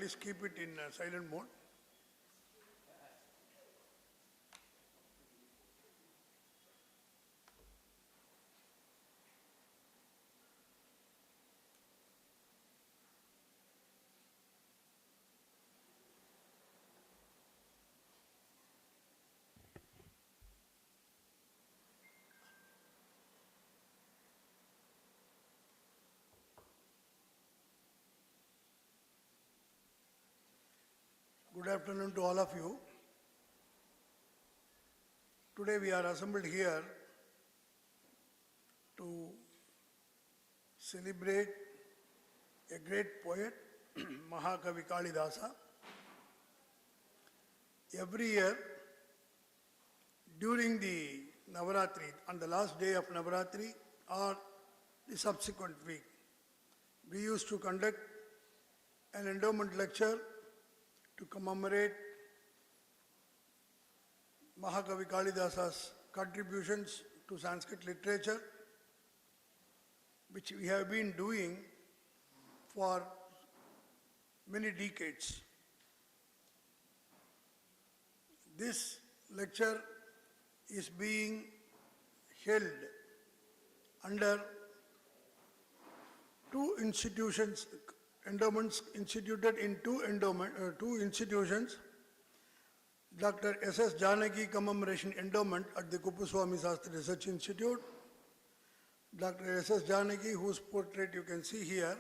least keep it in silent mode. Good afternoon to all of you. Today we are assembled here to celebrate a great poet, Mahakavi Kalidasa. Every year during the Navaratri, on the last day of Navaratri or the subsequent week, we used to conduct an endowment lecture to commemorate Mahakavi Kalidasa's contributions to Sanskrit literature, which we have been doing for many decades. This lecture is being held under two institutions, endowments instituted in two institutions, Dr. S.S. Janaki Commemoration Endowment at the Kuppuswami Sastri Research Institute. Dr. S.S. Janaki, whose portrait you can see here,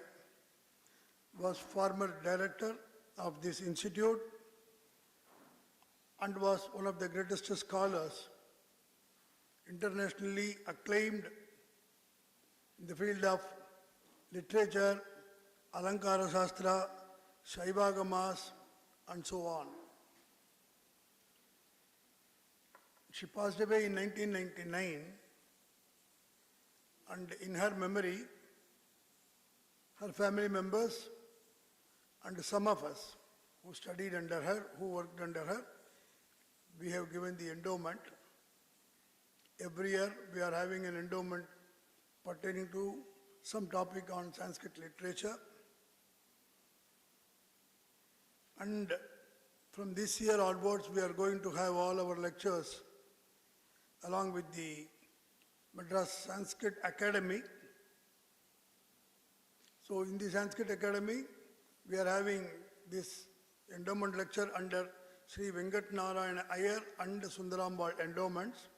was former director of this institute and was one of the greatest scholars, internationally acclaimed in the field of literature, Alankara Shastra, Shaivagamas, and so on. She passed away in 1999, and in her memory, her family members and some of us who studied under her, who worked under her, we have given the endowment. Every year we are having an endowment pertaining to some topic on Sanskrit literature. And from this year onwards, we are going to have all our lectures along with the Madras Sanskrit Academy. So in the Sanskrit Academy, we are having this endowment lecture under Sri Venkatanaryana IYER and Sundarambal endowments,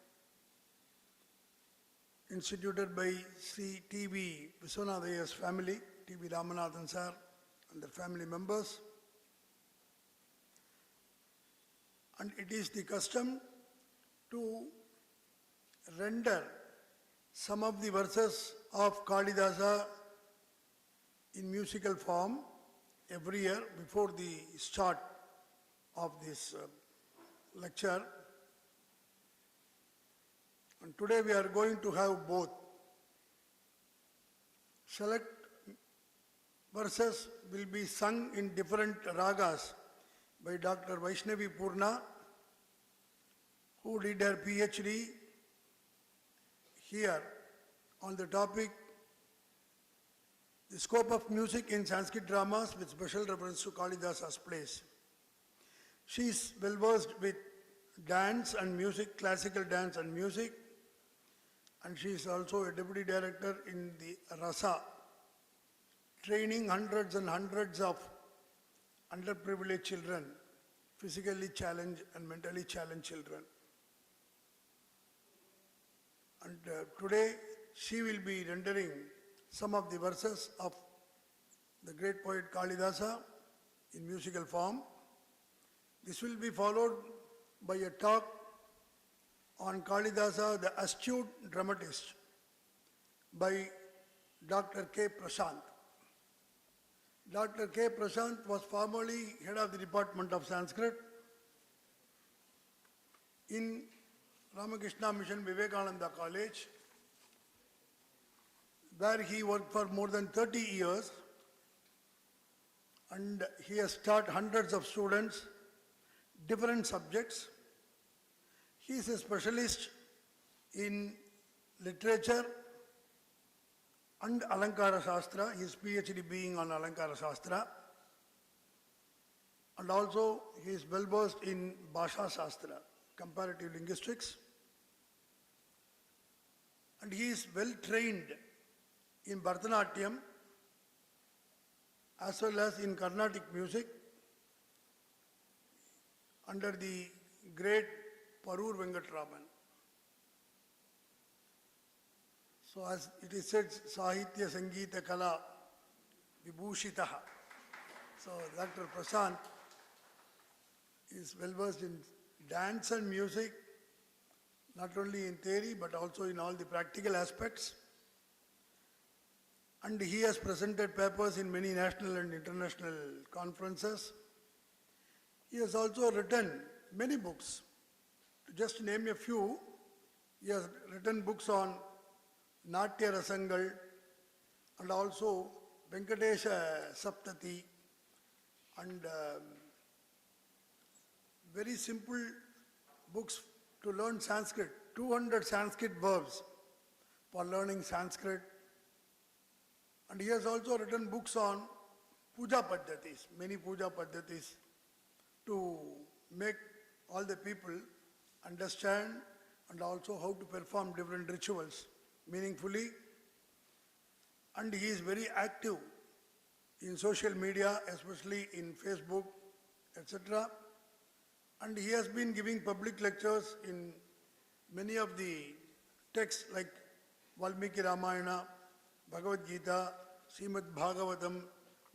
instituted by Sri T.V. Viswanatha family, T.V. Ramanathan sir and their family members. And it is the custom to render some of the verses of Kalidasa in musical form every year before the start of this lecture. And today we are going to have both. Select verses will be sung in different ragas by Dr. Vaishnavi Purna, who did her PhD here on the topic, the scope of music in Sanskrit dramas with special reference to Kalidasa's plays. She is well versed with dance and music, classical dance and music, and she is also a deputy director in the Rasa, training hundreds and hundreds of underprivileged children, physically challenged and mentally challenged children. And today she will be rendering some of the verses of the great poet Kalidasa in musical form. This will be followed by a talk on Kalidasa, the astute dramatist, by Dr. K. Prasanth. Dr. K. Prasanth was formerly head of the Department of Sanskrit in Ramakrishna Mission Vivekananda College, where he worked for more than 30 years, and he has taught hundreds of students different subjects. He is a specialist in literature and Alankara Shastra, his PhD being on Alankara Shastra. And also he is well versed in Bhasha Shastra, comparative linguistics. And he is well trained in Bharatanatyam as well as in Carnatic music under the great Parur Venkataraman. So as it is said, Sahitya Sangeeta Kala Vibhushitaha. So Dr. Prasanth is well versed in dance and music, not only in theory but also in all the practical aspects. And he has presented papers in many national and international conferences. He has also written many books. To just name a few, he has written books on Natya Rasangal and also Venkatesa-Saptati and very simple books to learn Sanskrit, 200 Sanskrit verbs for learning Sanskrit. And he has also written books on puja paddhatis, many puja paddhatis, to make all the people understand and also how to perform different rituals meaningfully. And he is very active in social media, especially in Facebook, etc. And he has been giving public lectures in many of the texts like Valmiki Ramayana, Bhagavad Gita, Srimad Bhagavatam,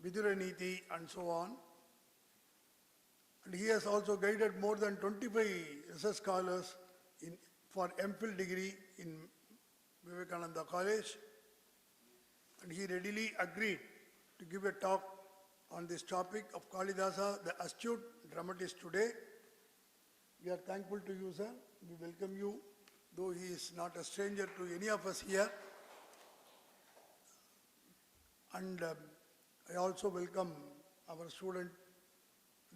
Vidura Niti, and so on. And he has also guided more than 25 research scholars for MPhil degree in Vivekananda College. And he readily agreed to give a talk on this topic of Kalidasa, the astute dramatist today. We are thankful to you, sir. We welcome you, though he is not a stranger to any of us here. And I also welcome our student,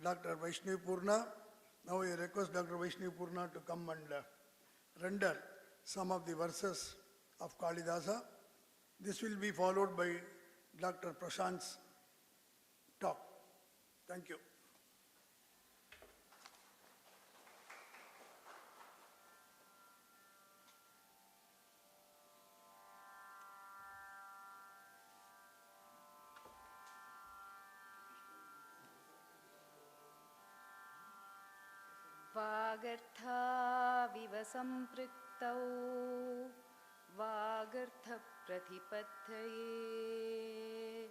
Dr. Vaishnavi Purna. Now I request Dr. Vaishnavi Purna to come and render some of the verses of Kalidasa. This will be followed by Dr. Prasanth's talk. Thank you. वागर्थाविव सम्पृक्तौ वागर्थप्रतिपत्तये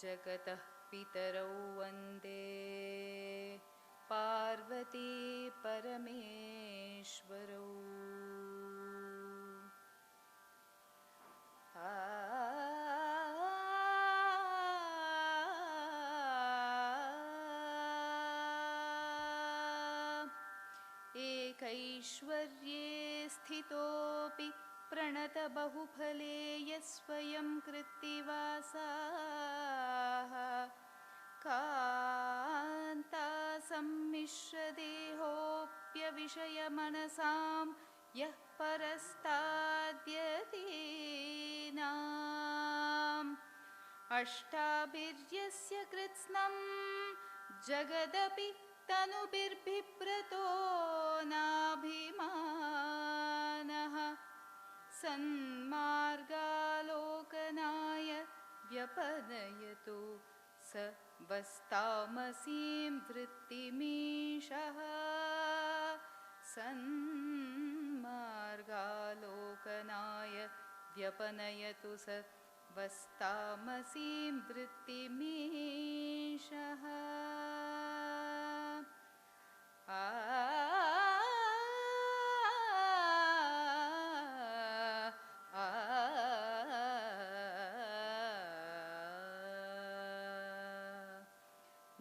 जगतः पितरौ वन्दे पार्वती परमेश्वरौ। एकैश्वर्ये स्थितोऽपि प्रणतबहुफले यस्वयं कृत्तिवासाः कान्तासम्मिश्रदेहोऽप्यविषयमनसां यः परस्ताद्यतीनाम् अष्टाभिर्यस्य कृत्स्नं जगदपि तनुभिर्बिभ्रतो नाभिमानः सन्मार्गालोकनाय व्यपनयतु स वस्तामसीं वृत्तिमीशः सन्मार्गालोकनाय व्यपनयतु स वस्तामसीं वृत्तिमीशः।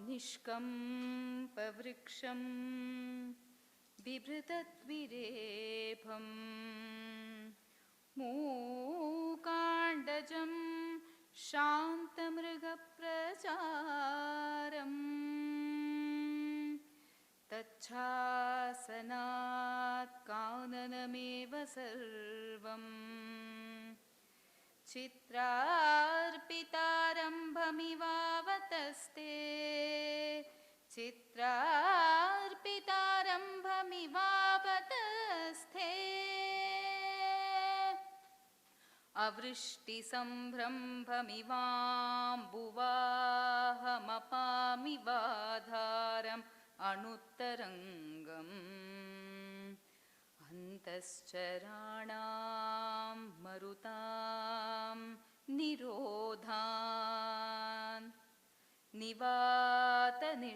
निष्कम्पवृक्षं बिभृतद्विरेफं मूकाण्डजं शान्तमृगप्रचारम् तच्छासनात् काननमेव सर्वम् चित्रार्पितारम्भमिवावतस्ते चित्रार्पितारम्भमिवावतस्ते चित्रार्पितारम्भमिवापतस्थे अवृष्टिसम्भ्रम्भमिवाम्बुवाहमपामिवाधारम् अनुत्तरङ्गम् अन्तश्चराणां मरुतां निरोधान् निवातनिष्कम्पमिव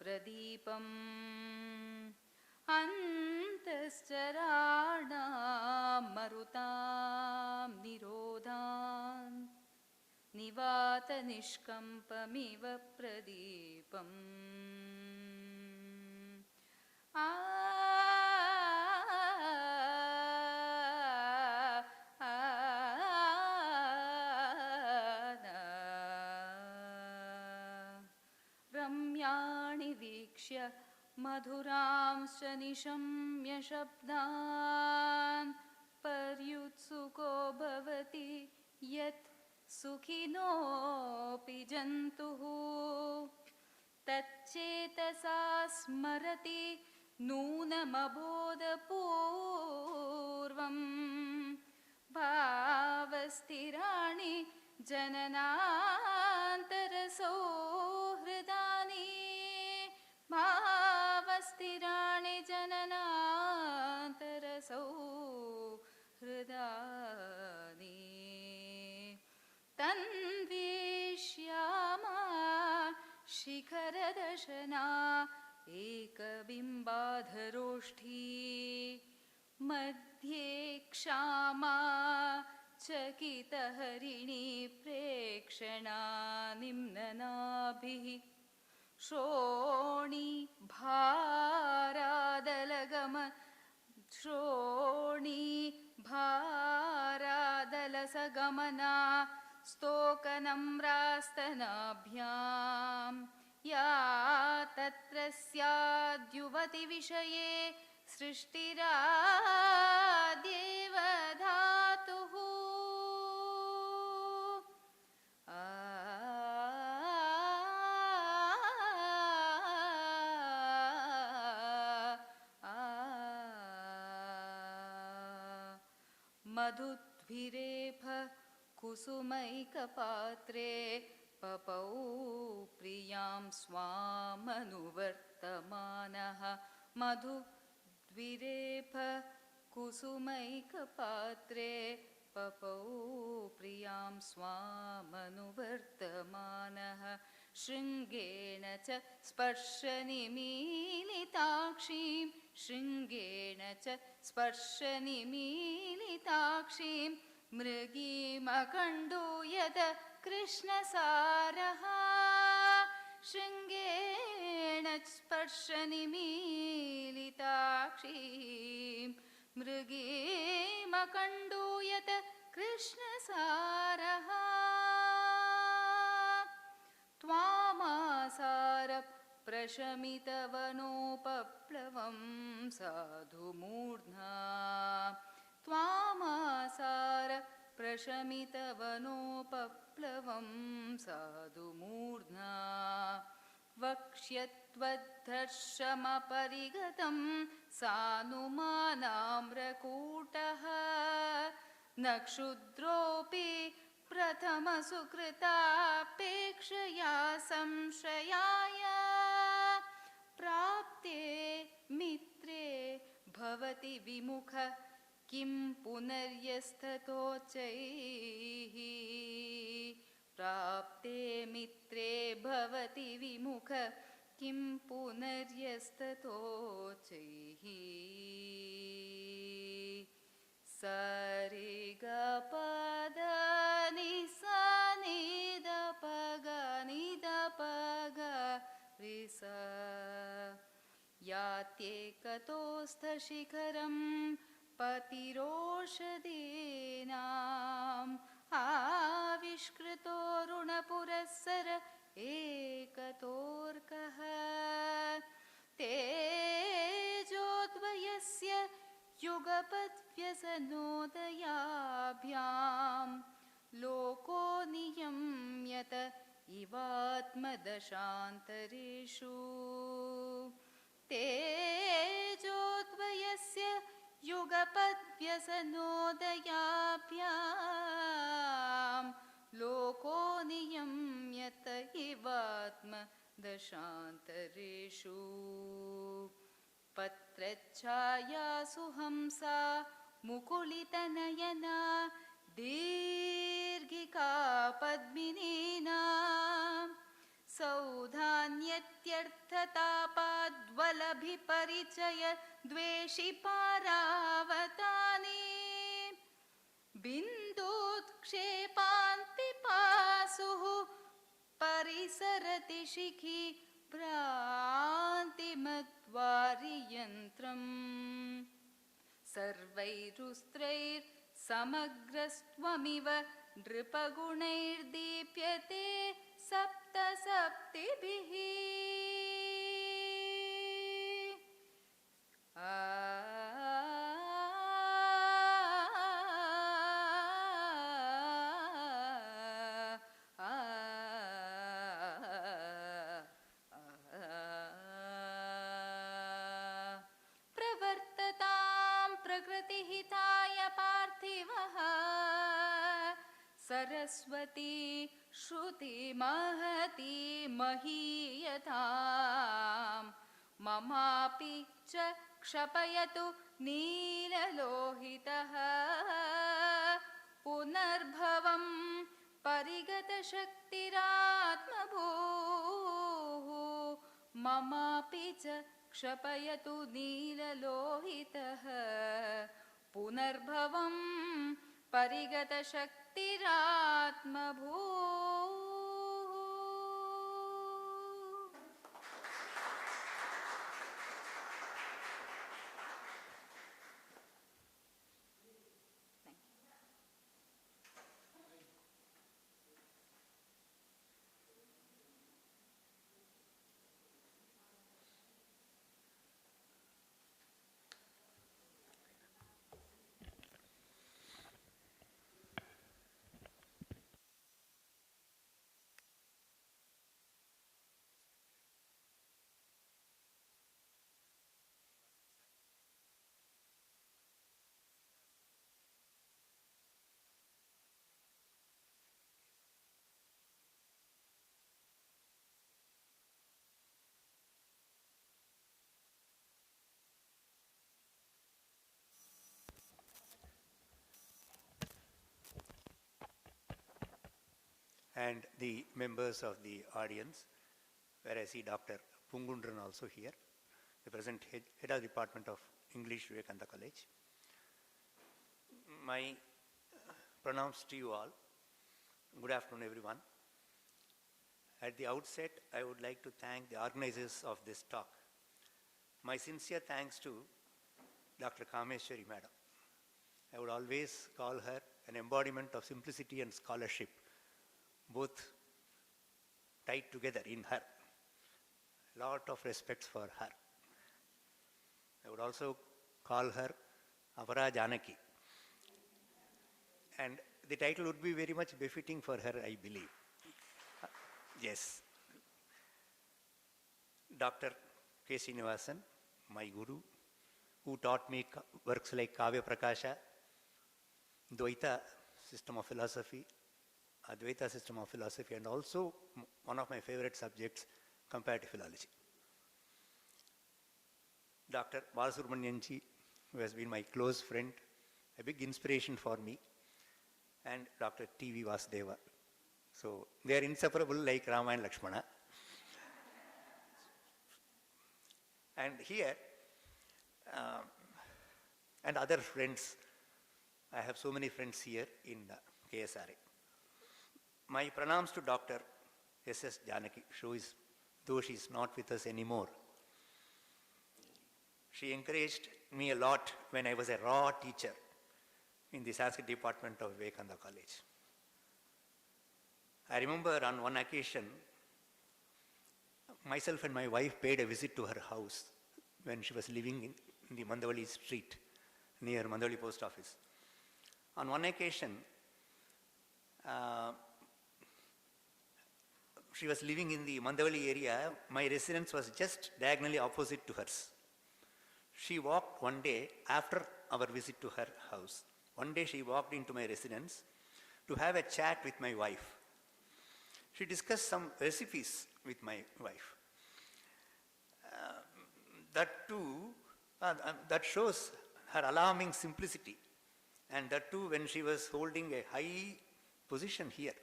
प्रदीपम् अन्तश्चराणां मरुतां निरोधान् निवातनिष्कम्पमिव प्रदीपम् रम्याणि वीक्ष्य मधुरांश्च निशम्य शब्दान् पर्युत्सुको भवति यत् सुखिनोऽपि जन्तुः तच्चेतसा स्मरति नूनमबोधपूर्वम् भावस्थिराणि जननान्तरसौहृदानि भावस्थिराणि जननान्तरसौहृदानि तन्वीक्ष्यामा शिखरदशना एकबिम्बाधरोष्ठी मध्ये क्षामा चकितहरिणी प्रेक्षणा निम्ननाभिः श्रोणी भारादलसगमना स्तोकनम्रास्तनाभ्यां या तत्र स्याद्युवतिविषये सृष्टिराद्येव धातुः मधुद्भिरेफ कुसुमैकपात्रे पपौ प्रियां स्वामनुवर्तमानः मधुद्भिरेफ कुसुमैकपात्रे पपौ प्रियां स्वामनुवर्तमानः शृङ्गेण च स्पर्शनिमीलिताक्षीं शृङ्गेण च स्पर्शनिमीलिताक्षीं मृगीमकण्डूयत कृष्णसारः शृङ्गेण स्पर्शनिमीलिताक्षीं मृगीमकण्डूयत कृष्णसारः त्वामासार प्रशमितवनोपप्लवं साधुमूर्ध्ना त्वामासार प्रशमितवनोपप्लवं साधुमूर्ध्ना वक्ष्यत्वद्धर्षमपरिगतं सानुमानाम्रकूटः न क्षुद्रोऽपि प्रथमसुकृतापेक्षया संशयाय प्राप्ते मित्रे भवति विमुख किं पुनर्यस्ततोचैः प्राप्ते मित्रे भवति विमुख किं पुनर्यस्ततोचैः सरिगपदनि सनिदपगनिदपग रिस यात्येकतोस्थशिखरं पतिरोषधीनाम् आविष्कृतोरुणपुरस्सर एकतोर्कः तेजोद्वयस्य युगपद्व्यसनोदयाभ्यां लोको नियम्यत इवात्मदर्शनात् दशान्तरेषु तेजोद्वयस्य युगपद्व्यसनोदयाभ्यां लोको नियम्यत इवात्म दशान्तरेषु पत्रच्छायासु हंसा मुकुलितनयना दीर्घिका पद्मिनीना सौधान्यत्यर्थतापाद्वलभिपरिचय द्वेषि पारावतानि बिन्दुत्क्षेपान्तिपासुः परिसरति शिखि भ्रान्तिमद्वारियन्त्रम् सर्वैरुस्त्रैर्समग्रस्त्वमिव नृपगुणैर्दीप्यते सप्तसप्तिभिः प्रवर्ततां प्रकृतिहिताय पार्थिवः सरस्वती श्रुतिमहती महीयतां ममापि च क्षपयतु नीललोहितः पुनर्भवं परिगतशक्तिरात्मभूः ममापि च क्षपयतु नीललोहितः पुनर्भवं परिगतशक्तिरात्मभूः. And the members of the audience, where I see Dr. Pungundran also here, the present head of the Department of English, Vivekananda College. My pronouns to you all. Good afternoon, everyone. At the outset, I would like to thank the organizers of this talk. My sincere thanks to Dr. Kameshwari Madam. I would always call her an embodiment of simplicity and scholarship, both tied together in her. A lot of respects for her. I would also call her Avara Janaki. And the title would be very much befitting for her, I believe. Yes. Dr. K. Srinivasan, my guru, who taught me works like Kavya Prakasha, Dvaita system of philosophy, Advaita system of philosophy, and also one of my favorite subjects, comparative philology. Dr. Balasubramanianji, who has been my close friend, a big inspiration for me, and Dr. T.V. Vasudeva. So they are inseparable like Rama and Lakshmana. And here, and other friends, I have so many friends here in KSRA. My pranams to Dr. S.S. Janaki, though she is not with us anymore. She encouraged me a lot when I was a raw teacher in the Sanskrit department of Vivekananda College. I remember on one occasion, myself and my wife paid a visit to her house when she was living in the Mandavali street near Mandavali post office. On one occasion, she was living in the Mandavali area. My residence was just diagonally opposite to hers. She walked one day after our visit to her house. One day she walked into my residence to have a chat with my wife. She discussed some recipes with my wife. That shows her alarming simplicity. And that too when she was holding a high position here.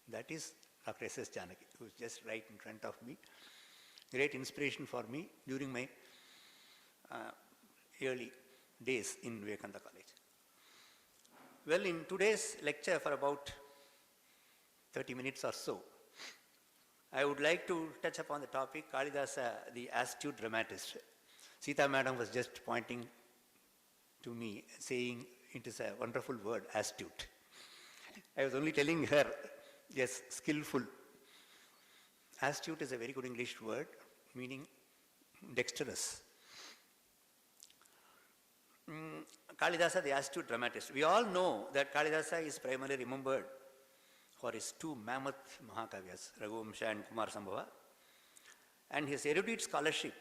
That is Dr. S.S. Janaki, who is just right in front of me. Great inspiration for me during my early days in Vivekananda College. Well, in today's lecture for about 30 minutes or so, I would like to touch upon the topic Kalidasa, the astute dramatist. Sita Madam was just pointing to me, saying it is a wonderful word, astute. I was only telling her, yes, skillful. Astute is a very good English word, meaning dexterous. Kalidasa, the astute dramatist. We all know that Kalidasa is primarily remembered for his two mammoth Mahakavyas, Raghuvamsha and Kumar Sambhava, and his erudite scholarship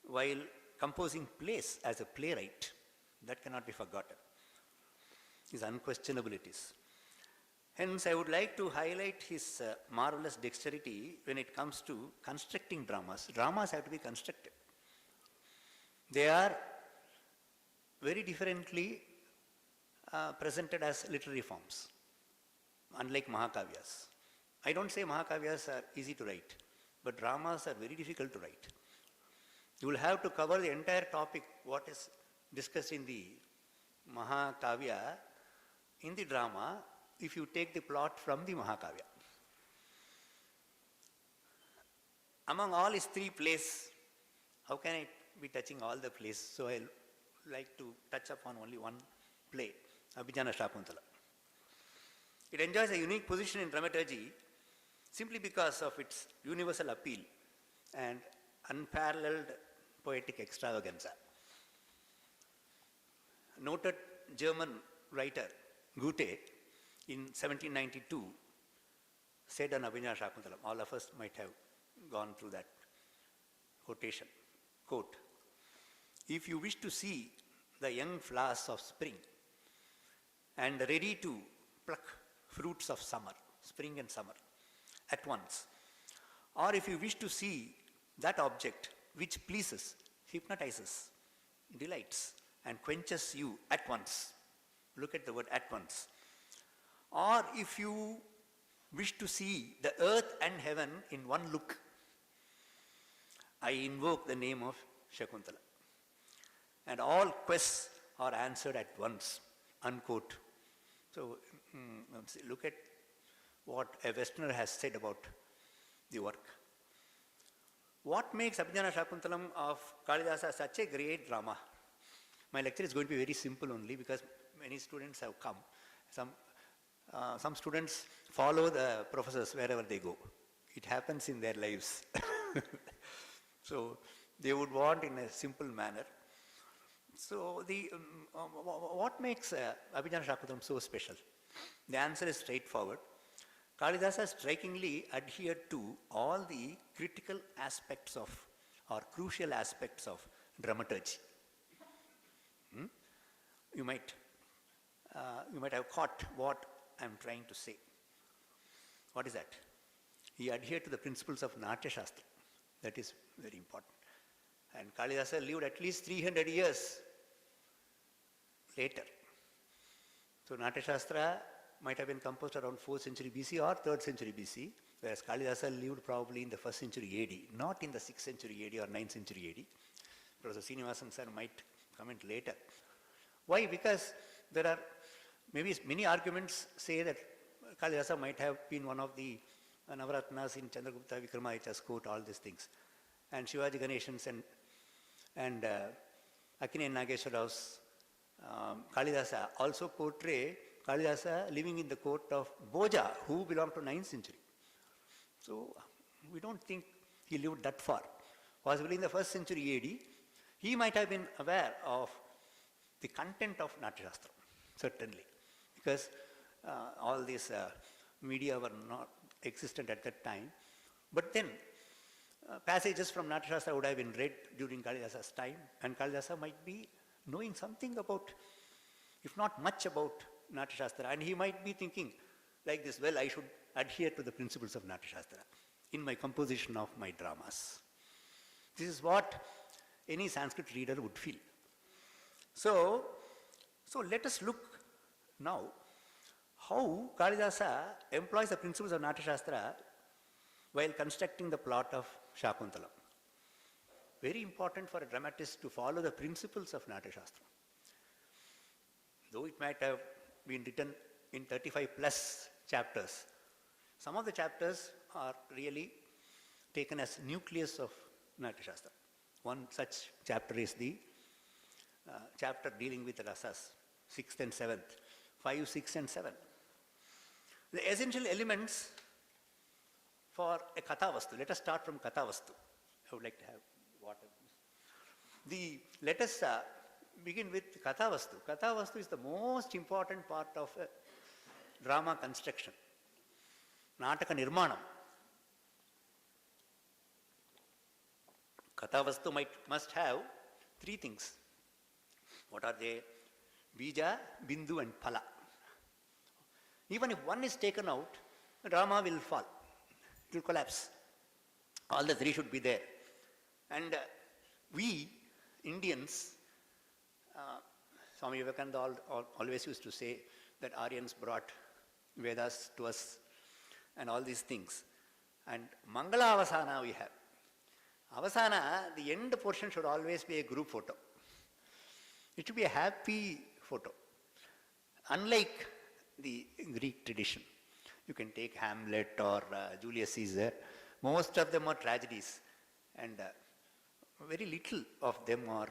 while composing plays as a playwright. That cannot be forgotten. His unquestionabilities. Hence, I would like to highlight his marvelous dexterity when it comes to constructing dramas. Dramas have to be constructed. They are very differently presented as literary forms, unlike Mahakavyas. I don't say Mahakavyas are easy to write, but dramas are very difficult to write. You will have to cover the entire topic, what is discussed in the Mahakavya, in the drama, if you take the plot from the Mahakavya. Among all his three plays, how can I be touching all the plays? So I'll like to touch upon only one play, Abhijana Shakuntala. It enjoys a unique position in dramaturgy simply because of its universal appeal and unparalleled poetic extravaganza. Noted German writer Goethe in 1792 said on Abhijana Shakuntalam, all of us might have gone through that quotation, quote, "If you wish to see the young flowers of spring and ready to pluck fruits of summer, spring and summer, at once, or if you wish to see that object which pleases, hypnotizes, delights, and quenches you at once," look at the word at once, "or if you wish to see the earth and heaven in one look, I invoke the name of Shakuntala, and all quests are answered at once," unquote. So look at what a Westerner has said about the work. What makes Abhijana Shakuntalam of Kalidasa such a great drama? My lecture is going to be very simple only because many students have come. Some students follow the professors wherever they go. It happens in their lives. So they would want in a simple manner. So what makes Abhijana Shakuntalam so special? The answer is straightforward. Kalidasa strikingly adhered to all the critical aspects of, or crucial aspects of dramaturgy. You might have caught what I'm trying to say. What is that? He adhered to the principles of Natya Shastra. That is very important. And Kalidasa lived at least 300 years later. So Natya Shastra might have been composed around 4th century BC or 3rd century BC, whereas Kalidasa lived probably in the 1st century AD, not in the 6th century AD or 9th century AD. Professor Srinivasan sir might comment later. Why? Because there are maybe many arguments say that Kalidasa might have been one of the Navaratnas in Chandragupta Vikramaditya's court, all these things. And Shivaji Ganeshans and Akine Nageswara's Kalidasa also portray Kalidasa living in the court of Bhoja, who belonged to 9th century. So we don't think he lived that far. Possibly in the 1st century AD, he might have been aware of the content of Natya Shastra, certainly, because all these media were not existent at that time. But then, passages from Natyashastra would have been read during Kalidasa's time, and Kalidasa might be knowing something about, if not much about Natyashastra, and he might be thinking like this, well, I should adhere to the principles of Natyashastra in my composition of my dramas. This is what any Sanskrit reader would feel. So let us look now how Kalidasa employs the principles of Natyashastra while constructing the plot of Shakuntalam. Very important for a dramatist to follow the principles of Natyashastra. Though it might have been written in 35 plus chapters, some of the chapters are really taken as nucleus of Natyashastra. One such chapter is the chapter dealing with rasas, 6th and 7th, 5, 6 and 7. The essential elements for a Kathavastu. Let us start from Kathavastu. I would like to have water. Let us begin with Kathavastu. Kathavastu is the most important part of a drama construction. Nataka Nirmanam. Kathavastu must have three things. What are they? Bija, Bindu and Phala. Even if one is taken out, the drama will fall. It will collapse. All the three should be there. And we, Indians, Swami Vivekananda always used to say that Aryans brought Vedas to us and all these things. And Mangala Avasana we have. Avasana, the end portion should always be a group photo. It should be a happy photo. Unlike the Greek tradition, you can take Hamlet or Julius Caesar. Most of them are tragedies, and very little of them are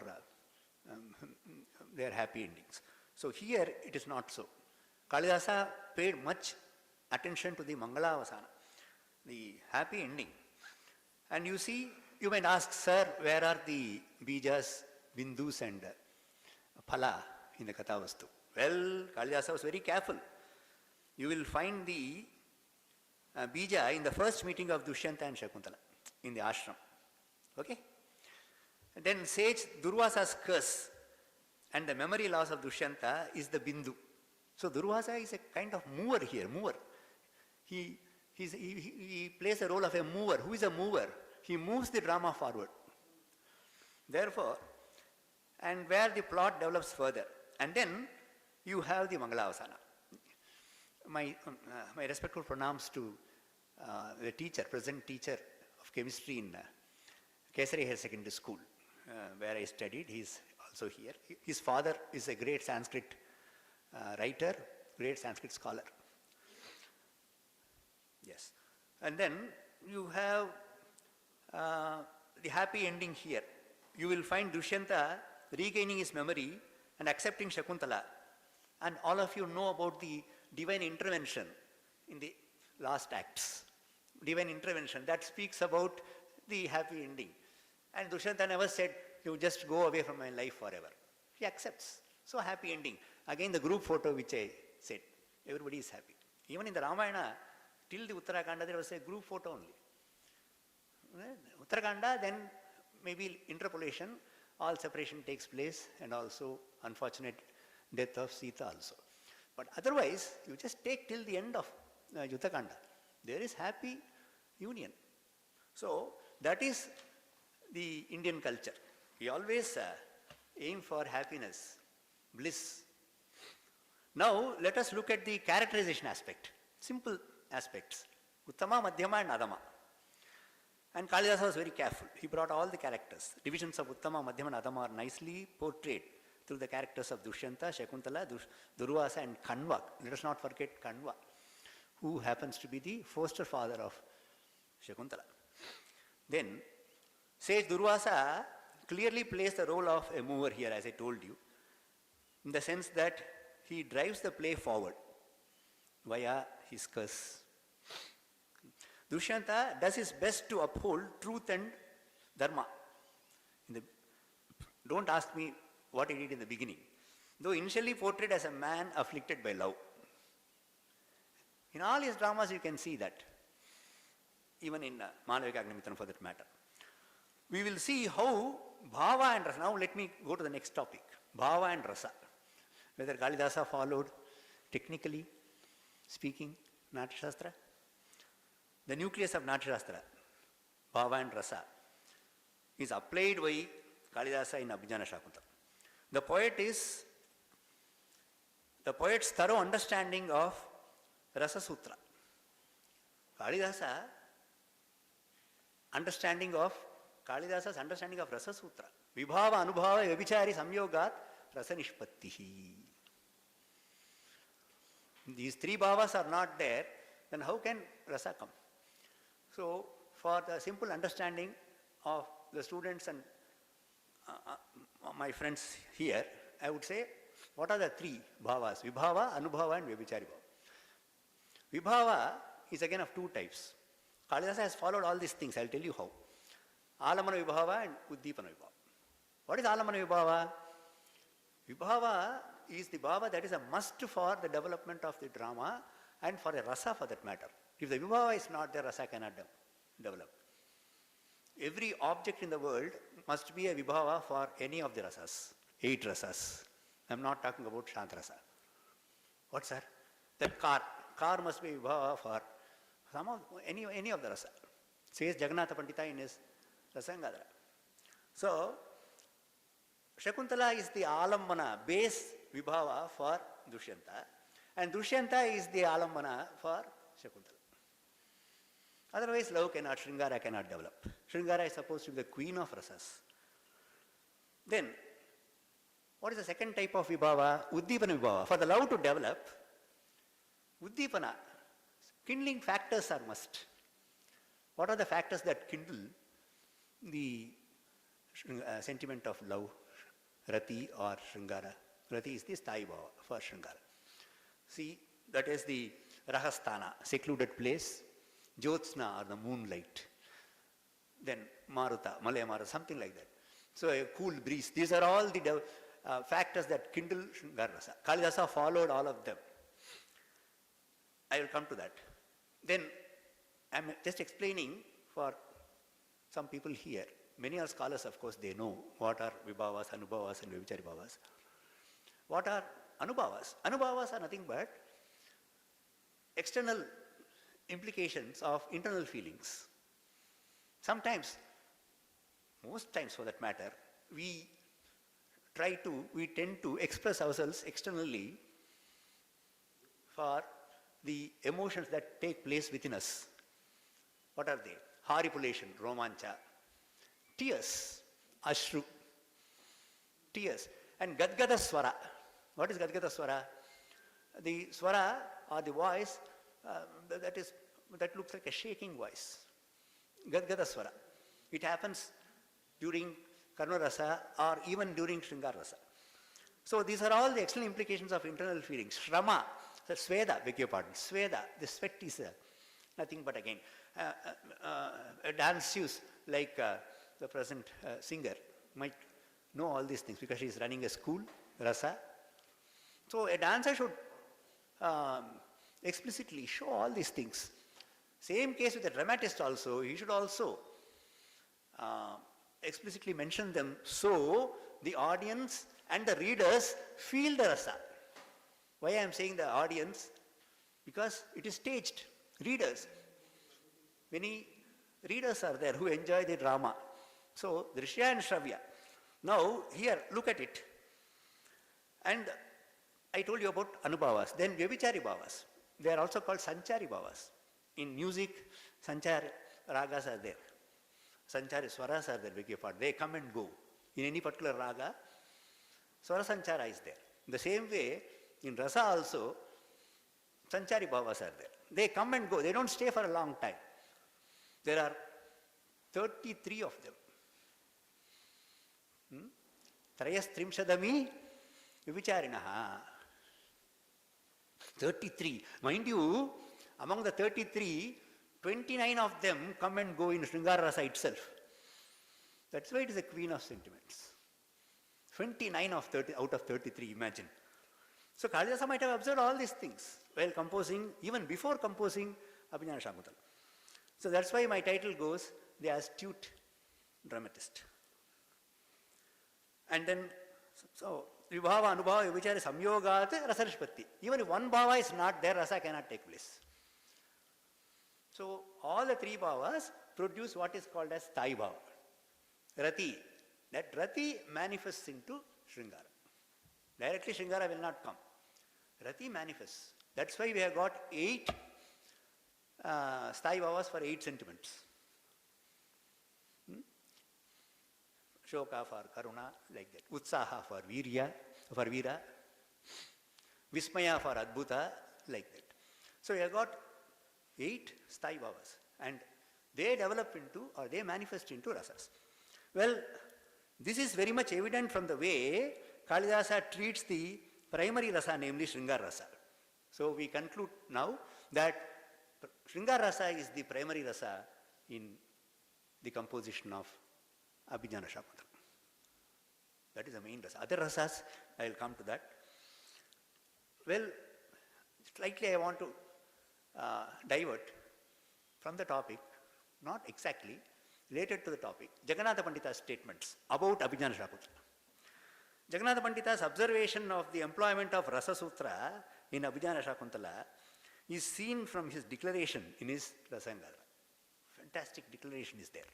their happy endings. So here it is not so. Kalidasa paid much attention to the Mangala Avasana, the happy ending. And you see, you might ask, sir, where are the Bijas, Bindus and Phala in the Kathavastu? Well, Kalidasa was very careful. You will find the Bija in the first meeting of Dushyanta and Shakuntala in the ashram. Okay? And then sage Durvasa's curse and the memory loss of Dushyanta is the Bindu. So Durvasa is a kind of mover here, mover. He plays the role of a mover. Who is a mover? He moves the drama forward. Therefore, and where the plot develops further. And then you have the Mangalavasana. My respectful pronouns to the teacher, present teacher of chemistry in Kesari Higher Secondary School, where I studied. He is also here. His father is a great Sanskrit writer, great Sanskrit scholar. Yes. And then you have the happy ending here. You will find Dushyanta regaining his memory and accepting Shakuntala. And all of you know about the divine intervention in the last acts. Divine intervention, that speaks about the happy ending. And Dushyanta never said, you just go away from my life forever. He accepts. So happy ending. Again the group photo which I said, everybody is happy. Even in the Ramayana, till the Uttarakanda there was a group photo only. Uttarakanda, then maybe interpolation, all separation takes place, and also unfortunate death of Sita also. But otherwise, you just take till the end of Yuttakanda. There is happy union. So that is the Indian culture. We always aim for happiness, bliss. Now let us look at the characterization aspect. Simple aspects. Uttama, Madhyama and Adama. And Kalidasa was very careful. He brought all the characters. Divisions of Uttama, Madhyama and Adama are nicely portrayed through the characters of Dushyanta, Shakuntala, Durvasa and Kanva. Let us not forget Kanva, who happens to be the foster father of Shakuntala. Then, sage Durvasa clearly plays the role of a mover here, as I told you, in the sense that he drives the play forward via his curse. Dushyanta does his best to uphold truth and dharma. Don't ask me what he did in the beginning. Though initially portrayed as a man afflicted by love. In all his dramas you can see that. even in Malavika for that matter. We will see how Bhava and Rasa, now let me go to the next topic, Bhava and Rasa. Whether Kalidasa followed, technically speaking, Natya Shastra. The nucleus of Natya Shastra, Bhava and Rasa, is applied by Kalidasa in Abhijnana Shakuntalam. The poet's thorough understanding of Rasa Sutra. Kalidasa's understanding of Rasa Sutra. Vibhava, Anubhava, Vyabichari, Samyogat, Rasa Nishpattihi. These three bhavas are not there, then how can Rasa come? So, for the simple understanding of the students and my friends here, I would say, what are the three bhavas? Vibhava, Anubhava and Vyabichari bhava. Vibhava is again of two types. Kalidasa has followed all these things, I'll tell you how. Alamana Vibhava and Uddipana Vibhava. What is Alamana Vibhava? Vibhava is the bhava that is a must for the development of the drama and for a rasa for that matter. If the Vibhava is not there, rasa cannot develop. Every object in the world must be a Vibhava for any of the rasas, 8 rasas. I am not talking about Shantrasa. What, sir? That car must be Vibhava for any of the rasa. Says Jagannatha Pandita in his Rasangadara. So, Shakuntala is the Alambana, base Vibhava for Dushyanta, and Dushyanta is the Alambana for Shakuntala. Otherwise, love cannot, Sringara cannot develop. Sringara is supposed to be the queen of rasas. Then, what is the second type of Vibhava? Uddipana Vibhava. For the love to develop, Uddipana, kindling factors are must. What are the factors that kindle the sentiment of love? Rati or Sringara. Rati is the Sthayi Bhava for Sringara. See, that is the Rahasthana, secluded place, Jyotsna or the moonlight. Then Maruta, Malaya Maruta, something like that. So a cool breeze. These are all the factors that kindle Sringara Rasa. Kalidasa followed all of them. I will come to that. Then I am just explaining for some people here. Many are scholars, of course, they know what are Vibhavas, Anubhavas and Vyabichari Bhavas. What are Anubhavas? Anubhavas are nothing but external implications of internal feelings. Sometimes, most times for that matter, we tend to express ourselves externally for the emotions that take place within us. What are they? Haripulation, romancha. Tears, ashru. Tears. And Gadgada Swara. What is Gadgada Swara? The Swara or the voice that looks like a shaking voice. Gadgada Swara. It happens during Karna Rasa or even during Sringara Rasa. So these are all the external implications of internal feelings. Shrama, the Sweda, beg your pardon. Sweda, the sweat is nothing but again. A danseuse like the present singer might know all these things because she is running a school, Rasa. So a dancer should explicitly show all these things. Same case with the dramatist also, he should also explicitly mention them so the audience and the readers feel the rasa. Why I am saying the audience? Because it is staged. Readers. Many readers are there who enjoy the drama. So, Drishya and Shravya. Now, here, look at it. And I told you about Anubhavas. Then Vyabichari Bhavas. They are also called Sanchari Bhavas. In music, Sanchari Ragas are there. Sanchari Swaras are there, beg your pardon. They come and go. In any particular raga, Swara Sanchara is there. In the same way, in Rasa also, Sanchari Bhavas are there. They come and go. They don't stay for a long time. There are 33 of them. Trayastrimshadami Vivicharinaha. 33. Mind you, among the 33, 29 of them come and go in Sringara Rasa itself. That's why it is a queen of sentiments. 29 out of 33, imagine. So Kalidasa might have observed all these things while composing, even before composing Abhijnana Shakuntalam. So that's why my title goes, The Astute Dramatist. And then, so, Vibhava, Anubhava, Vichara, Samyogat, Rasa Nishpatti. Even if one bhava is not there, rasa cannot take place. So, all the three bhavas produce what is called as Thai bhava. Rati. That Rati manifests into Sringara. Directly Sringara will not come. Rati manifests. That's why we have got 8 Sthai bhavas for 8 sentiments. Shoka for Karuna, like that. Utsaha for Virya, for Vira. Vismaya for Adbhuta, like that. So we have got 8 Sthai bhavas. And they develop into, or they manifest into rasas. Well, this is very much evident from the way Kalidasa treats the primary rasa, namely Shringar rasa. So we conclude now that Shringar rasa is the primary rasa in the composition of Abhijnana Shakuntala. That is the main rasa. Other rasas, I will come to that. Well, slightly I want to divert from the topic, not exactly, related to the topic, Jagannatha Pandita's statements about Abhijnana Shakuntala. Jagannatha Pandita's observation of the employment of Rasa Sutra in Abhijnana Shakuntala is seen from his declaration in his Rasangala. Fantastic declaration is there,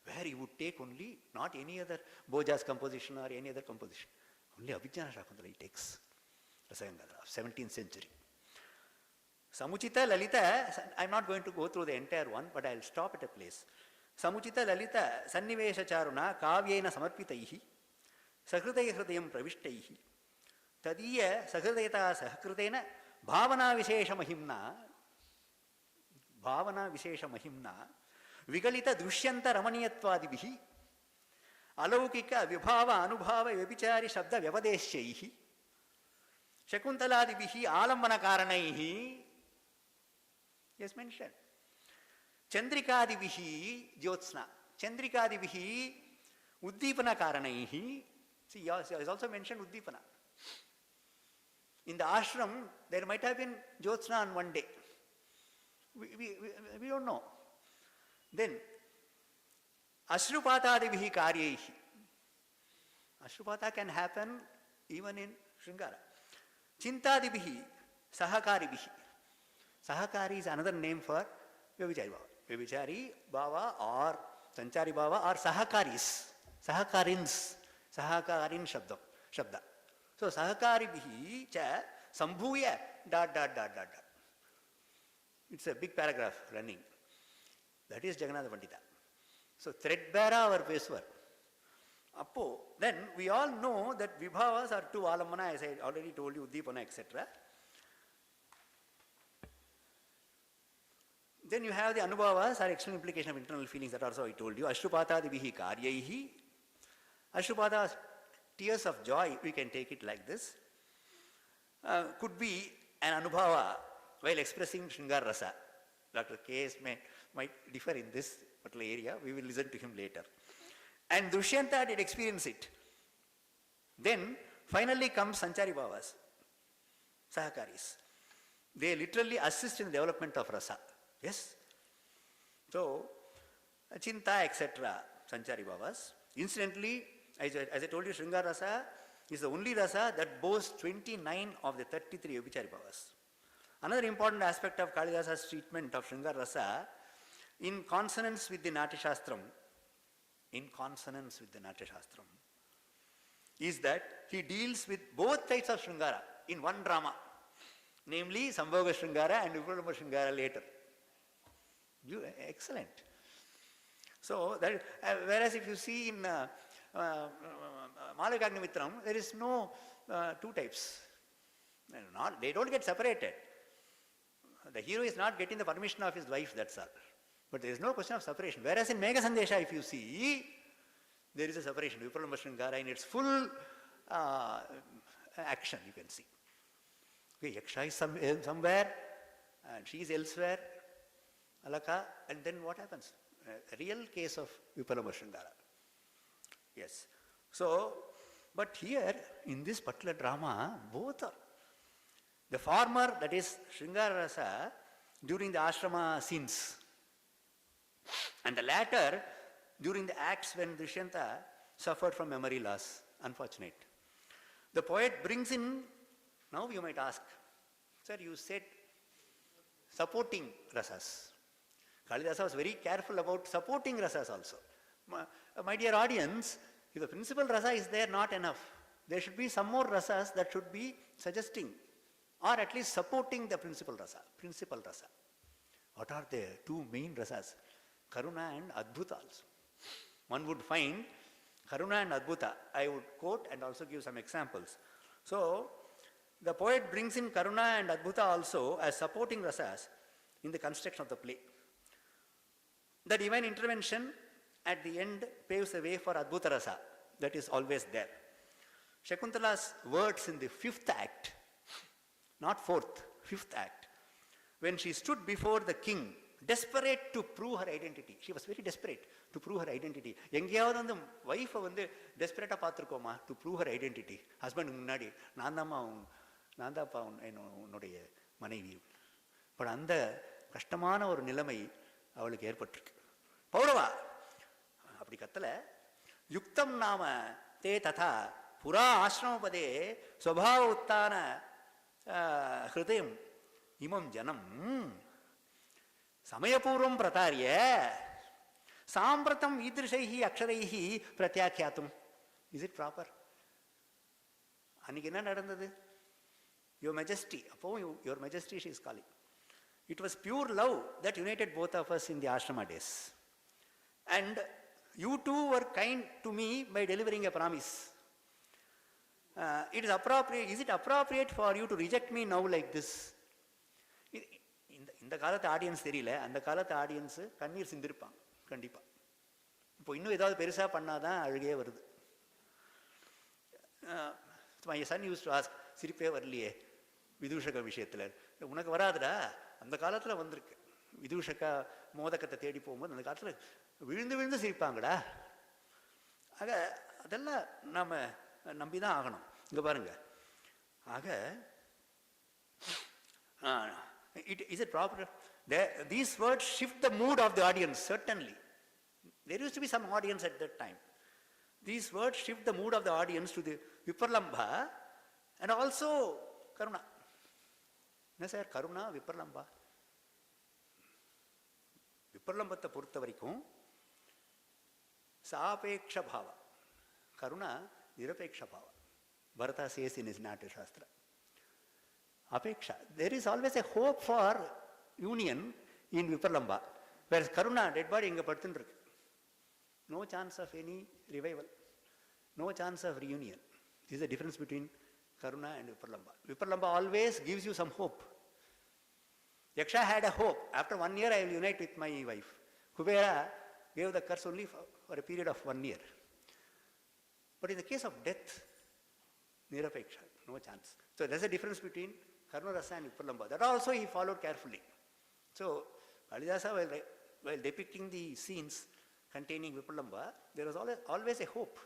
where he would take only, not any other Bhoja's composition or any other composition, only Abhijnana Shakuntala he takes, Rasangala of 17th century. Samuchita Lalita, I am not going to go through the entire one, but I will stop at a place. Samuchita Lalita Sannivesha Charuna Kavyena Samarpitaihi Sakritaya Hridayam Pravishtayihi Tadiya Sakritayata Sahakritena Bhavana Vishesha Mahimna Vigalita Dushyanta Ramaniyattvadibihi Alaukika Vibhava Anubhava Vyabichari Shabda Vyavadeshyayihi Shakuntaladibihi Alambana Karanaihi. Yes, mentioned. Chandrikadibihi Jyotsna. Chandrikadibihi Uddipana Karanaihi. See, he has also mentioned Uddipana. In the ashram, there might have been Jyotsna on one day. We don't know. Then, Ashrupatadibihi Karyaihi. Ashrupata can happen even in Sringara. Chintadibihi Sahakaribihi. Sahakari is another name for Vyabhichari Bhava. Vyabhichari Bhava or Sanchari Bhava or Sahakaris. Sahakarins. Sahakarin Shabda. So Sahakaribihi cha Sambhuya ... It's a big paragraph running. That is Jagannatha Pandita. So threadbara our Peswar. Appo, then we all know that Vibhavas are two Alambana, as I already told you, Uddipana, etc. Then you have the Anubhavas, or external implication of internal feelings, that also I told you. Ashrupatadibihi Karyaihi. Ashrupata's tears of joy, we can take it like this. Could be an Anubhava while expressing Shringar Rasa. Dr. K.S. might differ in this particular area. We will listen to him later. And Dushyanta did experience it. Then finally comes Sanchari Bhavas, Sahakaris. They literally assist in the development of Rasa. Yes? So, Chinta, etc., Sanchari Bhavas. Incidentally, as I told you, Shringar Rasa is the only rasa that boasts 29 of the 33 Vyabhichari Bhavas. Another important aspect of Kalidasa's treatment of Shringar Rasa, in consonance with the Natya Shastram, is that he deals with both types of Shringara in one drama, namely Sambhoga Shringara and Vipralambha Shringara later. Excellent. So, that, whereas if you see in Malakagnimitram, there is no two types. They don't get separated. The hero is not getting the permission of his wife, that's all. But there is no question of separation. Whereas in Megha Sandesha, if you see, there is a separation. Vipralambha Shringara in its full action, you can see. Okay, Yaksha is somewhere, and she is elsewhere, Alaka, and then what happens? A real case of Vipralambha Shringara. Yes. So, but here, in this particular drama, both are. The former, that is Shringara Rasa, during the ashrama scenes, And the latter during the acts when Drishyanta suffered from memory loss. Unfortunate. The poet brings in, now you might ask, sir, you said supporting rasas. Kalidasa was very careful about supporting rasas also. My dear audience, if the principal rasa is there, not enough. There should be some more rasas that should be suggesting or at least supporting the principal rasa. What are the two main rasas? Karuna and Adbhuta also. One would find Karuna and Adbhuta. I would quote and also give some examples. So, the poet brings in Karuna and Adbhuta also as supporting rasas in the construction of the play. The divine intervention at the end paves the way for Adbhuta rasa. That is always there. Shakuntala's words in the fifth act, not fourth, fifth act, when she stood before the king, desperate to prove her identity. She was very desperate to prove her identity. எங்கேயாவது வந்து wifi வந்து டெஸ்பரேட்டாக பார்த்துருக்கோமா to prove her identity. ஹஸ்பண்டுக்கு முன்னாடி நான் தான்ப்பா உன்னுடைய மனைவி. But அந்த கஷ்டமான ஒரு நிலைமை அவளுக்கு ஏற்பட்டிருக்கு. பௌரவா அப்படி கத்தல. யுக்தம் நாம தே ததா புரா ஆசிரமபதே ஸ்வபாவ உத்தான ஹிருதயம் இமம் ஜனம் சமயபூர்வம் பிரதாரிய சாம்பிரதம் ஈதிருஷைஹி அக்ஷரைஹி பிரத்யாக்கியாத்தும். Is it proper? அன்னைக்கு என்ன நடந்தது? யுவர் மெஜஸ்டி, அப்போ your majesty she is calling. It was pure love that united both of us in the ashrama days. And you too were kind to me by delivering a promise. It is appropriate. Is it appropriate for you to reject me now like this? இந்த காலத்து audience தெரியல, அந்த காலத்து audience கண்ணீர் சிந்திருப்பாங்க கண்டிப்பாக. இப்போ இன்னும் ஏதாவது பெருசாக பண்ணாதான் அழுகே வருது. My son used to ask, சிரிப்பே வரலையே விதூஷக விஷயத்தில். உனக்கு வராதுடா, அந்த காலத்தில் வந்திருக்கு. விதூஷகா மோதகத்தை தேடி போகும்போது அந்த காலத்தில் விழுந்து விழுந்து சிரிப்பாங்கடா. ஆக அதெல்லாம் நாம் நம்பி தான் ஆகணும். இங்கே பாருங்க. ஆக is it proper? These words shift the mood of the audience, certainly. There used to be some audience at that time. These words shift the mood of the audience to the Viparlambha and also Karuna. என்ன sir Karuna விப்ரலம்பா? விப்ரலம்பத்தை பொறுத்த வரைக்கும் சாபேக்ஷ பாவா, கருணா நிரபேக்ஷ பாவா. பரதா says in his Natya Shastra அபேக்ஷா. There is always a hope for union in விப்ரலம்பா. whereas கருணா dead body இங்கே படுத்துன்னு இருக்கு. No chance of any revival, no chance of reunion. This is the difference between Karuna and Viparlamba. Viparlamba always gives you some hope. Yaksha had a hope. After 1 year I will unite with my wife. Kubera gave the curse only for a period of 1 year. But in the case of death, Nirapeksha, no chance. So there's a difference between Karuna Rasa and Viparlamba. That also he followed carefully. So Kalidasa, while depicting the scenes containing Viparlamba, there was always a hope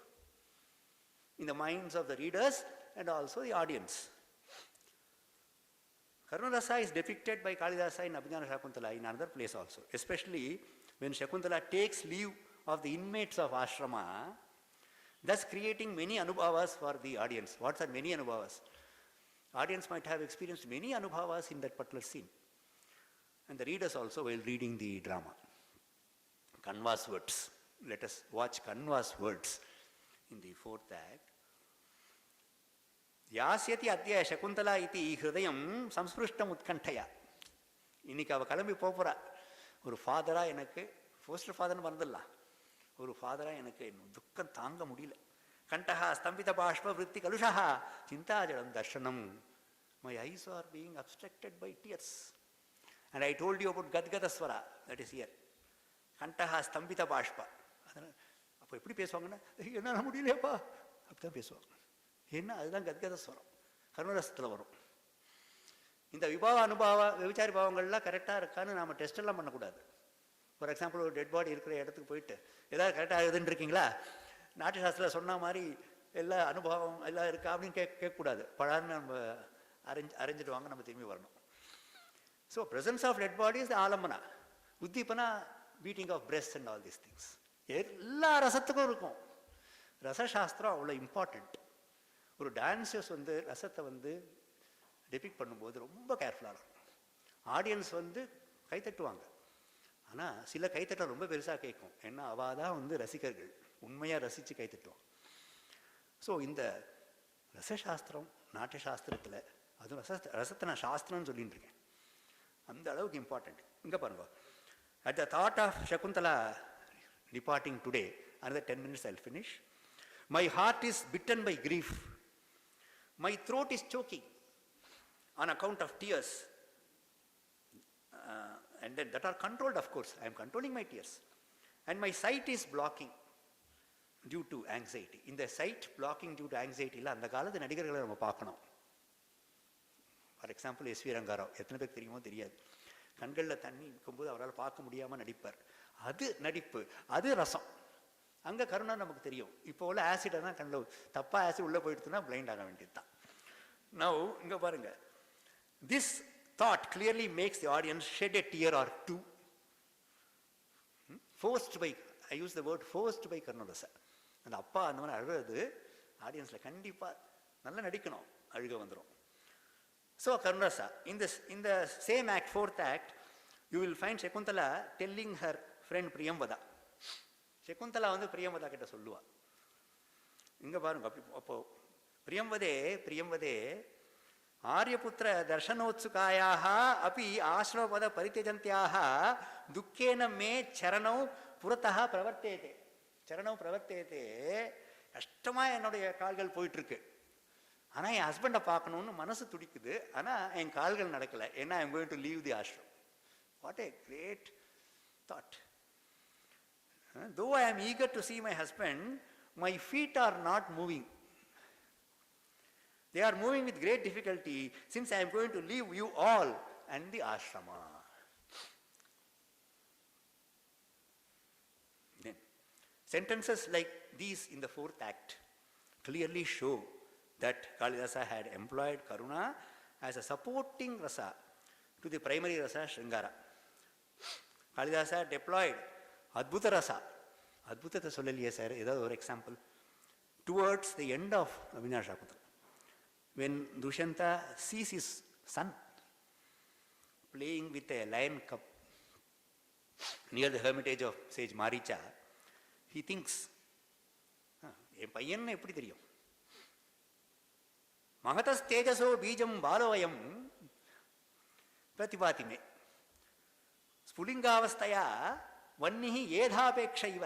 in the minds of the readers and also the audience. Karuna Rasa is depicted by Kalidasa in Abhinana Shakuntala in another place also, especially when Shakuntala takes leave of the inmates of ashrama, thus creating many anubhavas for the audience. What are many anubhavas? Audience might have experienced many anubhavas in that particular scene, and the readers also while reading the drama. Kanva's words. Let us watch Kanva's words in the fourth act. யாசியதி அத்திய Shakuntala இதி ஹிருதயம் சம்ஸ்பிருஷ்டம் உத்கண்டயா. இன்னைக்கு அவள் கிளம்பி போகிறா. ஒரு ஃபாதராக எனக்கு, Foster ஃபாதர்னு மறந்துடலாம், ஒரு ஃபாதராக எனக்கு துக்கம் தாங்க முடியல. கண்டஹா ஸ்தம்பித பாஷ்ப விருத்தி கலுஷா சிந்தாஜலம் தர்ஷனம். My eyes are being obstructed by tears. And I told you about கத்கதஸ்வரா, தட் இஸ் ஹியர். கண்டஹா ஸ்தம்பித பாஷ்பா. அதனால் அப்போ எப்படி பேசுவாங்கன்னா, என்னால் முடியலையப்பா அப்படிதான் பேசுவாங்க. ஏன்னா அதுதான் கத்கத ஸ்வரம், கருணரசத்தில் வரும். இந்த விபாவ அனுபவ விபச்சாரி பாவங்கள்லாம் கரெக்டாக இருக்கான்னு நாம் டெஸ்டெல்லாம் பண்ணக்கூடாது. ஃபார் எக்ஸாம்பிள் ஒரு டெட் பாடி இருக்கிற இடத்துக்கு போயிட்டு ஏதாவது கரெக்டாக ஆகுதுன்னு இருக்கீங்களா, நாட்டிய சாஸ்திரத்தில் சொன்ன மாதிரி எல்லா அனுபவம் எல்லாம் இருக்கா அப்படின்னு கேட்கக்கூடாது. படான்னு நம்ம அரைஞ்சிட்டு வாங்க, நம்ம திரும்பி வரணும். So presence of dead body is ஆலம்பனா. உத்தீபனா beating of breast and all these things. எல்லா ரசத்துக்கும் இருக்கும். ரசசாஸ்திரம் அவ்வளோ இம்பார்ட்டண்ட். ஒரு டான்ஸர்ஸ் வந்து ரசத்தை டெபிக் பண்ணும்போது ரொம்ப கேர்ஃபுல்லாக இருக்கும். ஆடியன்ஸ் கைத்தட்டுவாங்க, ஆனால் சில கைத்தட்டல் ரொம்ப பெருசாக கேட்கும். ஏன்னா அவள் தான் ரசிகர்கள், உண்மையாக ரசித்து கைத்தட்டுவாங்க. ஸோ இந்த ரசசாஸ்திரம் நாட்டிய சாஸ்திரத்தில், அதுவும் ரசத்தை நான் சாஸ்திரம்னு சொல்லிட்டு இருக்கேன், அந்த அளவுக்கு இம்பார்ட்டண்ட். இங்கே பாருங்க, at the thought of Shakuntala departing today, another 10 minutes I'll finish. My heart is bitten by grief. My throat is choking on account of tears. And then that are controlled, of course. I am controlling my tears. And my sight is blocking due to anxiety. In the sight blocking due to anxiety, அந்த காலத்து நடிகர்களை நம்ம பார்க்கணும். For example SV. Ranga Rao, எத்தனை பேருக்கு தெரியுமோ தெரியாது. கண்களில் தண்ணி இருக்கும்போது அவரால் பார்க்க முடியாமல் நடிப்பார். அது நடிப்பு, அது ரசம். அங்கே கருணா நமக்கு தெரியும். இப்போ உள்ள ஆசிடை தான் கண்ணில் தப்பாக ஆசிட் உள்ளே போயிடுச்சுன்னா பிளைண்ட் ஆக வேண்டியது தான். நவ் இங்கே பாருங்க, this thought clearly makes the audience shed a tear or two. Forced by, I use the word forced by Karnadasa. அந்த அப்பா அந்த மாதிரி அழுகிறது ஆடியன்ஸில் கண்டிப்பாக நல்லா நடிக்கணும், அழுக வந்துடும். So Karnadasa, in the same act, fourth act, you will find Shakuntala telling her friend Priyamvada. Shakuntala Priyamvada கிட்ட சொல்லுவா. இங்கே பாருங்க, அப்போ பிரியம்பதே ஆரியபுத்திர தர்ஷனோத்சுகாயாக அப்படி ஆசிரமபத பரித்தியஜந்தியாக துக்கேன மே சரணௌ புறத்தா பிரவர்த்தேதே. சரணௌ பிரவர்த்தேதே, கஷ்டமாக என்னுடைய கால்கள் போயிட்டுருக்கு, ஆனால் என் ஹஸ்பண்டை பார்க்கணுன்னு மனசு துடிக்குது, ஆனால் என் கால்கள் நடக்கலை, ஏன்னா I am going to leave the ashram. What a great thought. Though I am eager to see my husband, my feet are not moving. They are moving with great difficulty, since I am going to leave you all and the ashrama. Then, sentences like these in the fourth act clearly show that Kalidasa had employed Karuna as a supporting rasa to the primary rasa Shringara. Kalidasa deployed Adbhuta rasa. Adbhutata sollaliye sir, edavadhu ஒரு example. Towards the end of Vinashakutra, when Dushyanta sees his son playing with a lion cub near the hermitage of sage Maricha, he thinks, என் பையன் எப்படி தெரியும், மகதஸ் தேஜசோ பீஜம் பாலோயம் பிரதிபாதிமே ஸ்புலிங்காவஸ்தையா வன்னிஹி ஏதாபேக்ஷைவ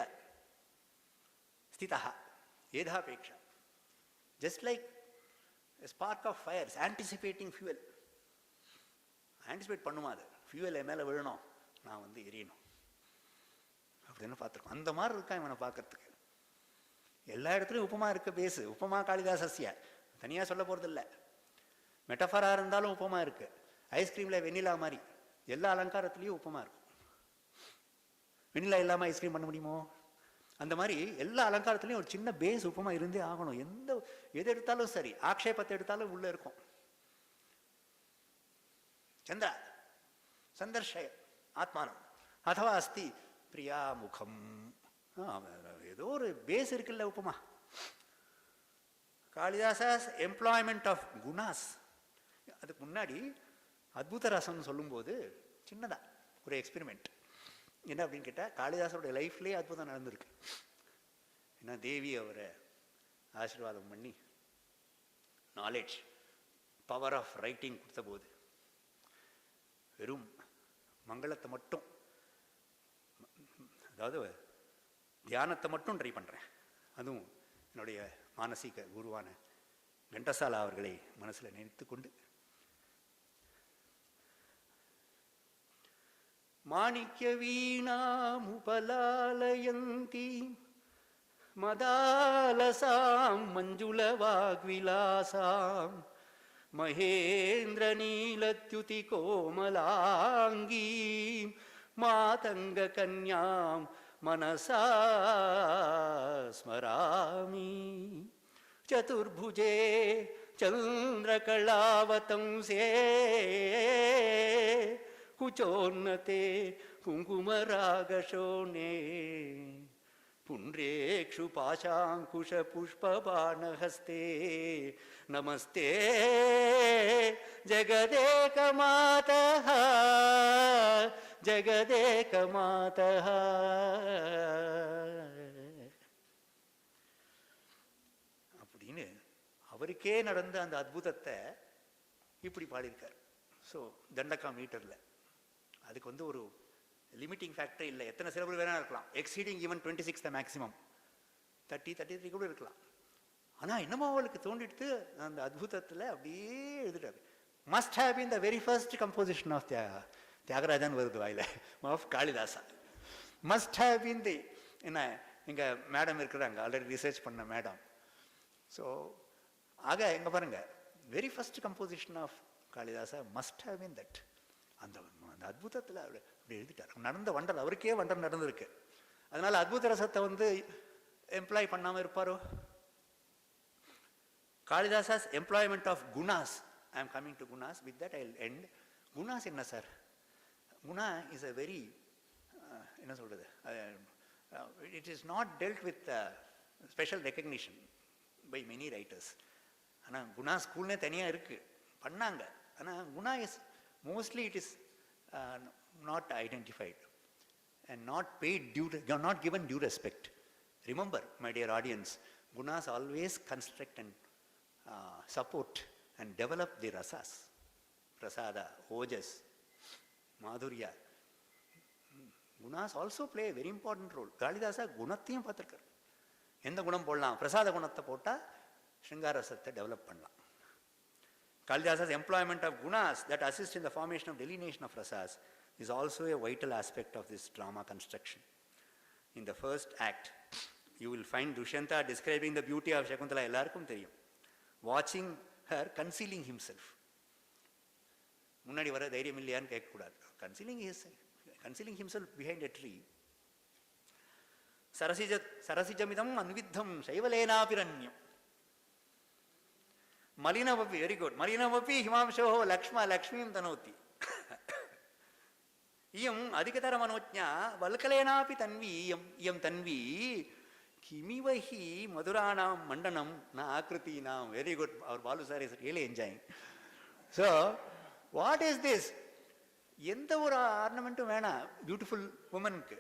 ஸ்திதா. ஏதாபேக்ஷா, just like a spark of fire is anticipating fuel. Anticipate பண்ணுமா, அது fuel என் மேலே விழணும், நான் எரியணும் அப்படின்னு பார்த்துருக்கோம். அந்த மாதிரி இருக்கான் இவனை பார்க்கறதுக்கு. எல்லா இடத்துலையும் உப்புமா இருக்க பேசு. உப்புமா காளிதாசஸ்ய தனியாக சொல்ல போகிறது இல்லை, மெட்டஃபராக இருந்தாலும் உப்புமா இருக்குது. ஐஸ்கிரீமில் வெண்ணிலா மாதிரி எல்லா அலங்காரத்துலேயும் உப்புமா இருக்கும். வெண்ணிலா இல்லாமல் ஐஸ்கிரீம் பண்ண முடியுமோ? அந்த மாதிரி எல்லா அலங்காரத்துலேயும் ஒரு சின்ன பேஸ் உப்புமா இருந்தே ஆகணும். எது எடுத்தாலும் சரி, ஆக்ஷேபத்தை எடுத்தாலும் உள்ளே இருக்கும். சந்திர சந்தர்ஷய ஆத்மானம் அதுவா அஸ்தி பிரியா முகம், ஏதோ ஒரு பேஸ் இருக்குல்ல உப்புமா. காளிதாசாஸ் எம்ப்ளாய்மெண்ட் ஆஃப் குணாஸ். அதுக்கு முன்னாடி அத்புத ரசம்னு சொல்லும்போது சின்னதா ஒரு எக்ஸ்பெரிமெண்ட். என்ன அப்படின்னு கேட்டால், காளிதாசருடைய லைஃப்லேயே அற்புதம் நடந்திருக்கு. ஏன்னா தேவி அவரை ஆசீர்வாதம் பண்ணி நாலேஜ் பவர் ஆஃப் ரைட்டிங் கொடுத்த போது வெறும் மங்களத்தை மட்டும், அதாவது தியானத்தை மட்டும் ட்ரை பண்ணுறேன், அதுவும் என்னுடைய மானசீக குருவான கண்டசாலா அவர்களை மனசில் நினைத்து கொண்டு, மாணிக்ய வீணாம் உபலாலயந்தி மதாலசாம் மஞ்சுள வாக்விலாசாம் மகேந்திர நீலத்யுதி கோமலாங்கி மாதங்க கன்யாம் மனசா ஸ்மராமி சதுர்புஜே சந்திரகலாவதம்சே कुचोन्नते कुङ्कुमरागशोणे पुण्ड्रेक्षु पाशाङ्कुशपुष्पबाणहस्ते नमस्ते जगदेकमातः जगदेकमातः. அப்படின்னு அவருக்கே நடந்த அந்த அற்புதத்தை இப்படி பாடியிருக்கார். ஸோ தண்டக்கா மீட்டரில் அதுக்கு வந்து ஒரு லிமிட்டிங் ஃபேக்டர் இல்லை. எத்தனை சிலபுல் வேணா இருக்கலாம். எக்ஸீடிங் ஈவன் 26 த மேக்ஸிமம், 33 கூட இருக்கலாம். ஆனால் என்னமோ அவளுக்கு தோண்டிட்டு அந்த அற்புதத்தில் அப்படியே எழுதிட்டாரு. Must have been the very first composition of Thyagarajan வருது வாயில, of Kalidasa. Must have been the என்ன, எங்கள் மேடம் இருக்கிறாங்க ஆல்ரெடி ரிசர்ச் பண்ண மேடம். ஸோ ஆக எங்கே பாருங்க, very first composition of Kalidasa must have been that. அந்த அந்த அற்புதத்தில் அப்படி எழுதிட்டார். நடந்த வண்டர், அவருக்கே வண்டர் நடந்திருக்கு. அதனால அற்புத ரசத்தை வந்து எம்ப்ளாய் பண்ணாமல் இருப்பாரோ? Kalidasa's employment of gunas, I am coming to gunas, with that I will end. Gunas enna sir? Guna is a very, enna solradhu, it is not dealt with special recognition by many writers. Ana guna school ne thaniya irukku pannanga. Ana guna is mostly it is not identified and not paid due, not given due respect. Remember, my dear audience, gunas always construct and support and develop the rasas, prasada, ojas, madhurya. Gunas also play a very important role. Kalidasa gunathiyum paathirukar. Endha gunam podalam, prasada gunathai potta shringara rasathai develop pannalam. Kalidasa's employment of gunas that assist in the formation of delineation of rasas is also a vital aspect of this drama construction. In the first act, you will find Dushyanta describing the beauty of Shakuntala. Ellarkum theriyum. Watching her concealing himself. முன்னாடி வர தைரியம் இல்லையான்னு கேட்கக்கூடாது. Concealing himself behind a tree. சரசிஜமிதம் அன்வித்தம் சைவலேனாபிரண்யம். மலினமபி, very good. மலினமபி ஹிமாம்சோ லக்ஷ்மீம் தனோதி. இயம் அதிகதர மனோஜ்ஞா வல்கலேனாபி தன்வி இயம் தன்வி கிமிவஹி மதுராணாம் மண்டனம் ந ஆக்ருதீனாம். Very good. அவர் Balu sir is really enjoying. So what is this? எந்த ஒரு ஆர்னமெண்ட்டும் வேணாம் பியூட்டிஃபுல் உமனுக்கு.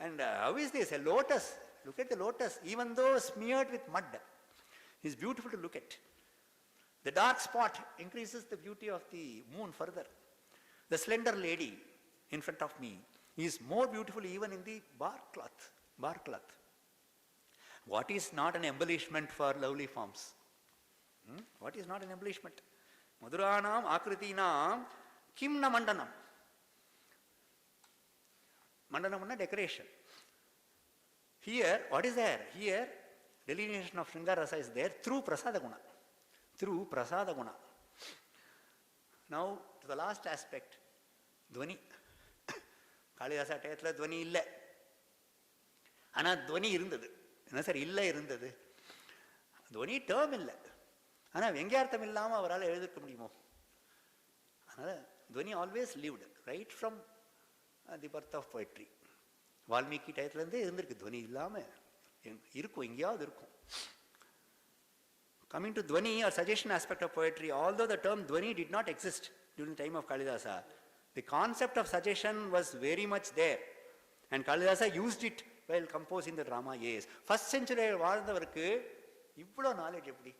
And how is this? A lotus. Look at the lotus. Even though smeared with mud, is beautiful to look at. The dark spot increases the beauty of the moon further. The slender lady in front of me is more beautiful even in the bark cloth. What is not an embellishment for lovely forms? What is not an embellishment? Madhuranam akritinam kim na mandanam. Mandanam is decoration. Here, what is there? Here, delineation of Shringara Rasa is there through Prasada Guna. Now, to the last aspect, Dhvani. Kalidasa டயத்தில் துவனி இல்லை. ஆனால் துவனி இருந்தது. என்ன sir இல்லை இருந்தது? துவனி டேர்ம் இல்லை, ஆனால் வெங்கியார்த்தம் இல்லாமல் அவரால் எழுதிருக்க முடியுமோ? அதனால் துவனி always lived right from the birth of poetry. Valmiki டயத்துலேருந்தே இருந்திருக்கு. துவனி இல்லாமல் இருக்கும், எங்கேயாவது இருக்கும். Coming to Dhvani or suggestion aspect of poetry, although the term Dhvani did not exist during the time of Kalidasa, the concept of suggestion was very much there, and Kalidasa used it while composing the drama. Yes, first century வாழ்ந்தவருக்கு இவ்வளோ knowledge எப்படி?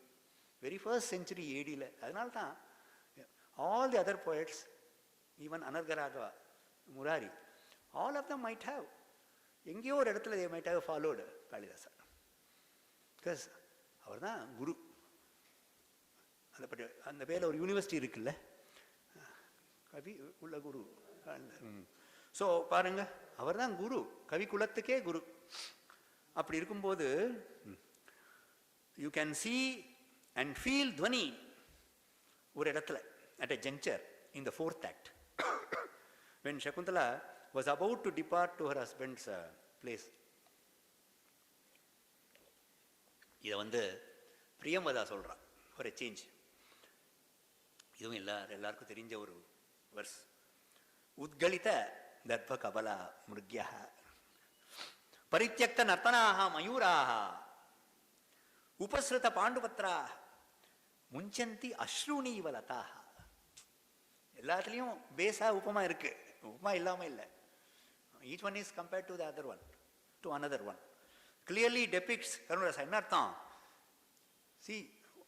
Very first century AD-ல. அதனால தான் all the other poets, even Anargaragava, Murari, all of them might have, எங்கேயோ ஒரு இடத்துல they might have followed Kalidasa, because அவர் தான் குரு. அந்த பேரில் ஒரு யூனிவர்சிட்டி இருக்குல்ல, கவி உள்ள குரு. ஸோ பாருங்க, அவர் தான் குரு, கவி குலத்துக்கே குரு. அப்படி இருக்கும்போது you can see and feel Dhvani ஒரு இடத்துல at a juncture in the fourth act when Shakuntala was about to depart to her husband's place. இதை வந்து பிரியம்பதா சொல்கிறான் for a change. இதுவும் எல்லாருக்கும் தெரிஞ்ச ஒரு verse. Udgalita Darpa Kabala Mrugyaha Parityakta Nartanaha Mayuraha Upasrita Pandupatra Munchanti Ashruni Valataha. எல்லாத்துலேயும் பேஸாக உபமா இருக்கு, உபமா இல்லாமல் இல்லை. Each one is compared to the other one, to another one. Clearly depicts Karunarasa. என்ன அர்த்தம்? See,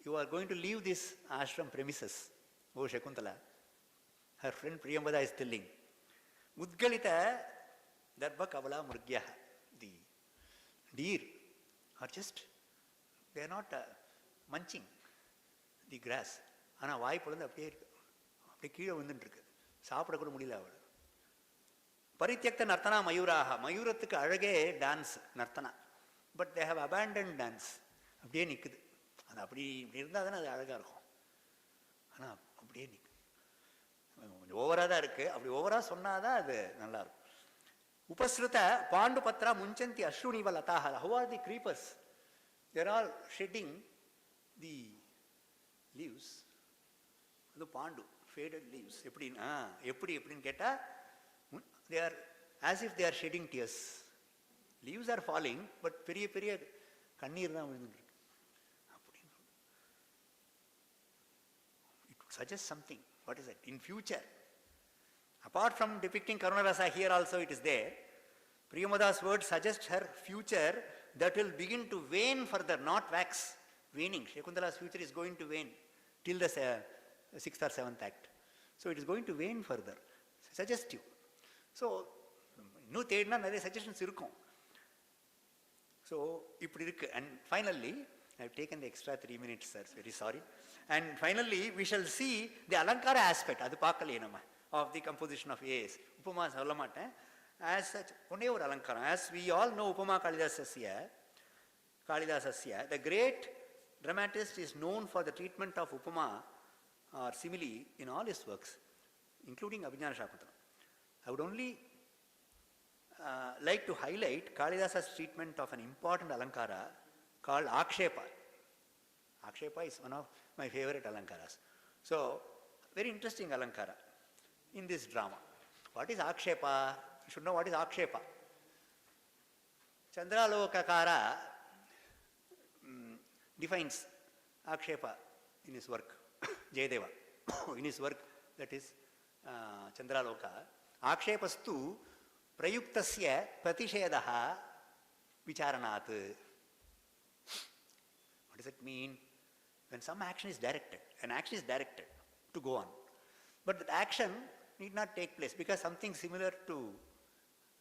you are going to leave this ashram premises. Oh Shakuntala, her friend Priyambada is telling, Udgalita Darba Kavala Murgya. The deer are just, they are not munching the grass. ஆனால் வாய் பொழுது அப்படியே இருக்கு, அப்படியே கீழே வந்துட்டுருக்கு, சாப்பிட கூட முடியல அவள். பரித்தியக்த நர்த்தனா மயூராக. மயூரத்துக்கு அழகே டான்ஸ், நர்த்தனா. But they have abandoned dance. அப்படியே நிற்குது. அது அப்படி இருந்தால் தானே அது அழகாக இருக்கும். ஆனால் அப்படியே நிற்குது, கொஞ்சம் ஓவராக தான் இருக்குது. அப்படி ஓவராக சொன்னால் தான் அது நல்லாயிருக்கும். உபஸ்ருத பாண்டு பத்ரா முஞ்சந்தி அஸ்ருணிவ லதாக. How are the creepers? They are all shedding the leaves. அது பாண்டு, faded leaves. எப்படின்னு கேட்டால், they are as if they are shedding tears. Leaves are falling, but பெரிய பெரிய கண்ணீர் தான் விழுந்துருக்கு. அப்படின்னு it suggests something. What is that? In future, apart from depicting Karunarasa, here also it is there. Priyamada's words suggest her future that will begin to wane further, not wax. Waning. Shakuntala's future is going to wane till the 6th or 7th act. So it is going to wane further. Suggestive. So, இன்னும் தேடினா நிறைய suggestions இருக்கும். So இப்படி இருக்கு. And finally, I have taken the extra 3 minutes, sir, very sorry. And finally we shall see the அலங்கார aspect. அது பார்க்கலையே நம்ம, of the composition of ace. உப்புமா சொல்ல மாட்டேன். ஆஸ் சச் ஒன்னே ஒரு அலங்காரம். ஆஸ் வி ஆல் நோ உப்புமா காளிதாசஸ்ய, the great dramatist is known for the treatment of upama or simile in all his works, including Abhinjana Shakuntalam. I would only like to highlight Kalidasa's treatment of an important alankara called Akshepa. Akshepa is one of my favorite alankaras. So, very interesting alankara in this drama. What is Akshepa? You should know what is Akshepa. Chandralokakara defines Akshepa in his work, Jayadeva, in his work, that is Chandraloka. Akshepastu prayuktasya pratishedaha vicharanat. What does it mean? When some action is directed, an action is directed to go on, but that action need not take place because something similar to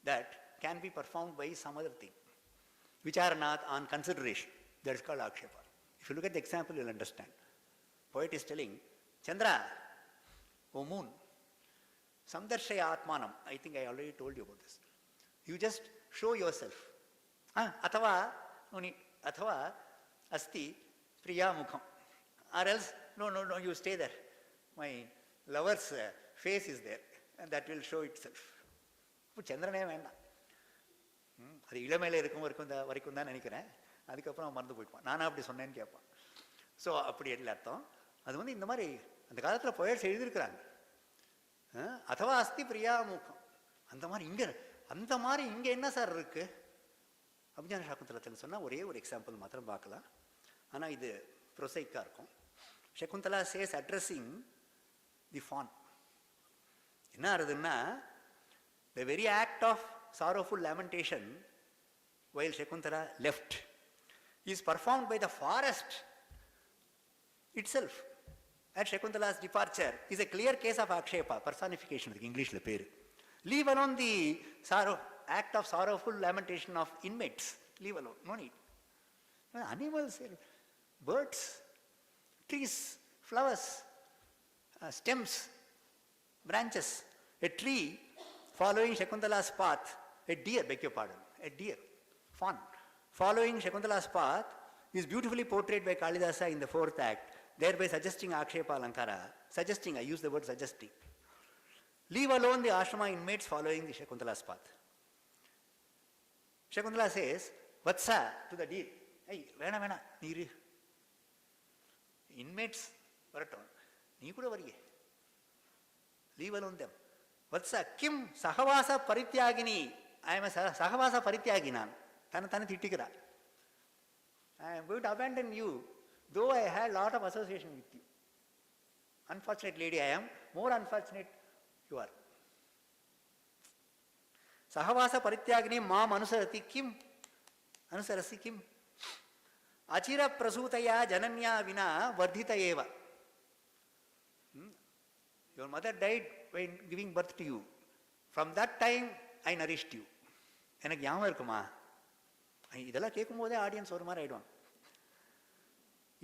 that can be performed by some other thing. Vicharanat, on consideration. That is called Akshepa. If you look at the example, you will understand. Poet is telling, Chandra, O moon, samdarshaya atmanam. I think I already told you about this. You just show yourself. Athava, no need. Athava, asti, priya mukham. Or else, no, you stay there. My lover's face is there, and that will show itself. Chandrane வேண்டாம். அது இளமையில் வரைக்கும் தான் நினைக்கிறேன். அதுக்கப்புறம் மறந்து போயிடுவான். நானும் அப்படி சொன்னேன்னு கேட்பான். ஸோ அப்படி இல்லை அர்த்தம். அது இந்த மாதிரி அந்த காலத்தில் போயட்ஸ் எழுதியிருக்கிறாங்க. அதவா அஸ்தி பிரியா மூக்கம். அந்த மாதிரி இங்கே என்ன சார் இருக்கு? அபிஞான சாகுந்தலத்தில் சொன்னால் ஒரே ஒரு எக்ஸாம்பிள் மாத்திரம் பார்க்கலாம். ஆனால் இது ப்ரொசைக்காக இருக்கும். சகுந்தலா சேஸ் அட்ரஸிங் தி ஃபான். என்ன ஆகுதுன்னா, the very act of sorrowful lamentation while Shakuntala left is performed by the forest itself at Shakuntala's departure is a clear case of Akshepa, personification, English le peru. Leave alone the act of sorrowful lamentation of inmates. Leave alone, no need. Animals, birds, trees, flowers, stems, branches. A tree following Shakuntala's path, a deer, beg your pardon, a deer, fawn, following Shakuntala's path is beautifully portrayed by Kalidasa in the 4th act, thereby suggesting Akshepa Alankara. Suggesting, I use the word suggesting. Leave alone the ashrama inmates following the Shakuntala's path. Shakuntala says, Vatsa, to the deer, hey, vena, neeru. Inmates, varaton, nee kuda varige. Leave alone them. Vatsa, kim sahavasa parityagini. I am a sahavasa parityagina. Tana titikara. I am going to abandon you, though I had a lot of association with you. Unfortunate lady I am, more unfortunate you are. Sahavasa parityagini mam anusarati kim? Anusarasi kim? Achira prasutaya jananya vina vardhita eva. Your mother died when giving birth to you. From that time, I nourished you. எனக்கு ஞாபகம் இருக்குமா? இதெல்லாம் கேட்கும்போதே audience ஒரு மாதிரி ஆயிடுவாங்க.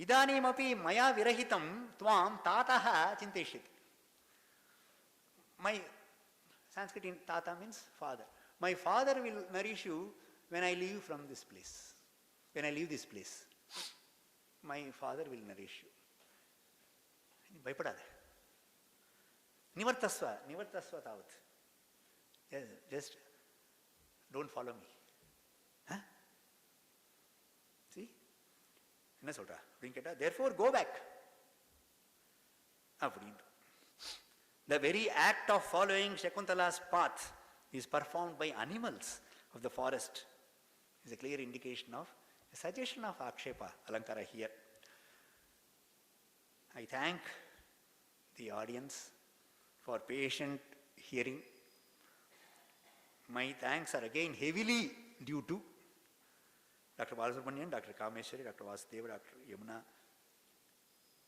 இதானீமபி மயா விரஹிதம் துவாம் தாத்தா சிந்தயிஷ்யதி. My Sanskrit in tata means father. My father will nourish you when I leave from this place. When I leave this place, my father will nourish you. பயப்படாத. நிவர்த்தஸ்வ தாவத். Just don't follow me. Huh? See? என்ன சொல்றா அப்படின்னு கேட்டா, therefore go back. அப்படின்னு. The very act of following Shakuntala's path is performed by animals of the forest. Is a clear indication of a suggestion of Akshepa Alankara here. I thank the audience for patient hearing. My thanks are again heavily due to Dr. Balasubramanian, Dr. Kameshwari, Dr. Vasudeva, Dr. Yamuna,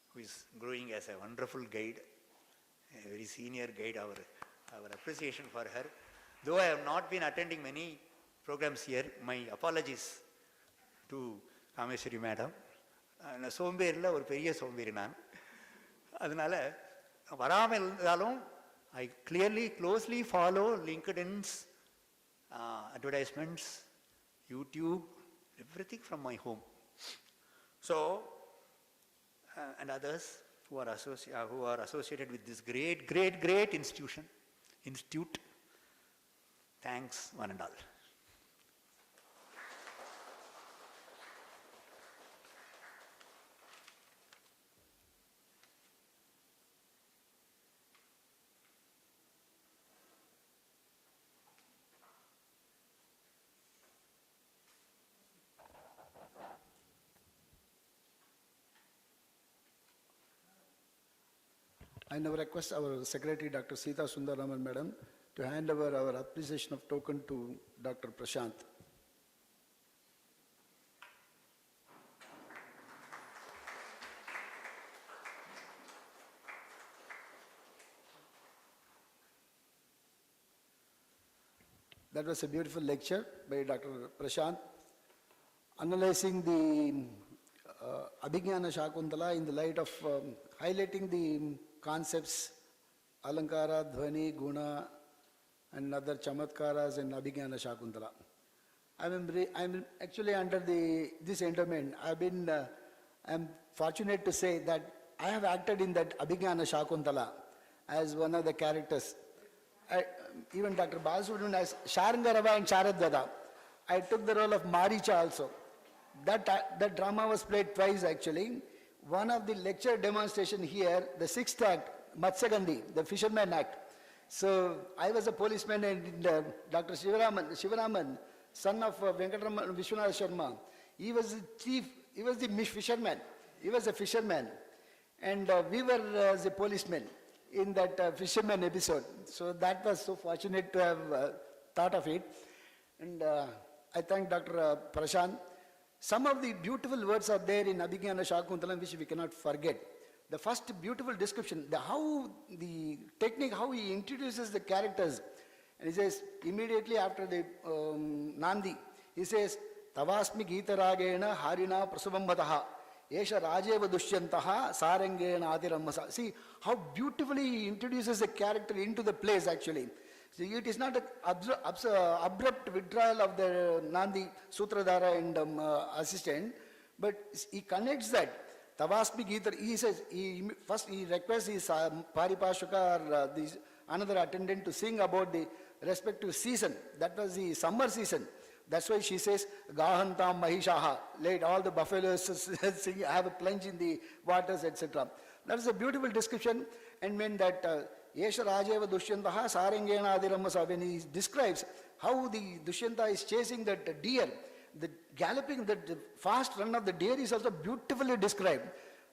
who is growing as a wonderful guide, a very senior guide. Our appreciation for her. Though I have not been attending many programs here, my apologies to Kameshwari madam. சோம்பேறில் ஒரு பெரிய சோம்பேறி நான். அதனால வராமல் இருந்தாலும் I closely follow LinkedIn's advertisements, YouTube, everything from my home. So, and others who are associated with this great institute, thanks one and all. I now request our Secretary, Dr. Sita Sundaraman Madam, to hand over our appreciation of token to Dr. Prasanth. That was a beautiful lecture by Dr. Prasanth, analyzing the Abhignana Shakuntala in the light of highlighting the concepts Alankara, Dhvani, Guna, and other Chamatkaras in Abhignana Shakuntala. I'm actually under this endowment. I'm fortunate to say that I have acted in that Abhignana Shakuntala as one of the characters. Even Dr. Balasubramanian as Sharangarava and Sharadvada. I took the role of Maricha also. That drama was played twice actually. One of the lecture demonstration here, the sixth act, Matsagandhi, the fisherman act. So I was a policeman and Dr. Shivaraman, son of Venkatanaran Vishwanath Sharma, he was the chief, he was the fisherman. He was a fisherman. And we were the policemen in that fisherman episode. So that was so fortunate to have thought of it. And I thank Dr. Prasanth. Some of the beautiful words are there in Abhignana Shakuntalam which we cannot forget. The first beautiful description, the technique, how he introduces the characters. And he says, immediately after the Nandi, he says, Tavasmi Gita Ragena Harina Prasavambataha Esha Rajeva Dushyantaha Sarangena Adiramasa. See how beautifully he introduces the character into the place actually. See, it is not an abrupt withdrawal of the Nandi, Sutradhara and assistant, but he connects that. Tavasmi Gita, he says, first he requests his Paripashaka or another attendant to sing about the respective season. That was the summer season. That's why she says, Gahantam Mahishaha, let all the buffaloes sing, have a plunge in the waters, etc. That is a beautiful description. And when that Yesha Rajeva Dushyantaha Sarangena Adiramasa, when he describes how the Dushyanta is chasing that deer, the galloping, the fast run of the deer is also beautifully described.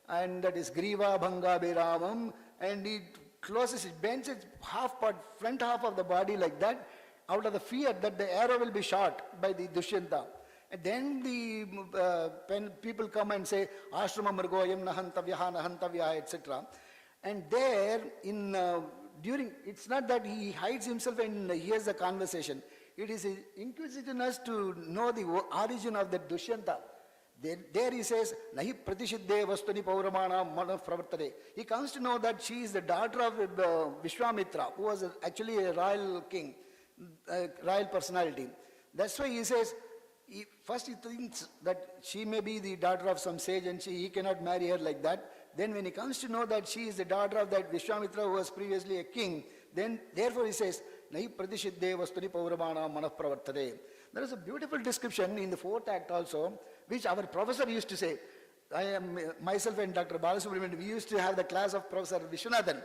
And that is Griva Bhanga Biramam, and it closes, it bends its half part, front half of the body like that, out of the fear that the arrow will be shot by the Dushyanta. And then the people come and say, Ashrama Mrgoyam Nahantavyaha, etc. And there, during, it's not that he hides himself and hears the conversation. It is his inquisitiveness to know the origin of the Dushyanta. There he says, Nahi Pratishidde Vastuni Pauramana Mana Pravartade. He comes to know that she is the daughter of Vishwamitra, who was actually a royal king, royal personality. That's why he says, first he thinks that she may be the daughter of some sage and he cannot marry her like that. Then when he comes to know that she is the daughter of that Vishwamitra who was previously a king, then therefore he says, Nahi Pratishidde Vastuni Pauramana Mana Pravartade. There is a beautiful description in the fourth act also, which our professor used to say. I am myself and Dr. Balasubramanian, we used to have the class of Professor Vishwanathan,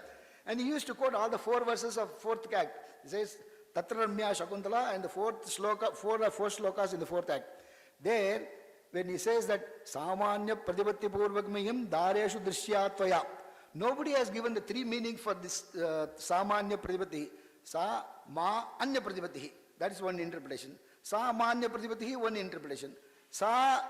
and he used to quote all the 4 verses of fourth act. He says, Tatra Ramya Shakuntala, and the fourth sloka, four slokas in the fourth act. There, when he says that Samanya Pradipatti Purvakmayam Dareshu Drishyattvaya, nobody has given the 3 meanings for this Samanya Pradipatti. Sa, Ma, Anya Pradipatti. That is one interpretation. Sa, Manya Pradipatti, one interpretation. Sa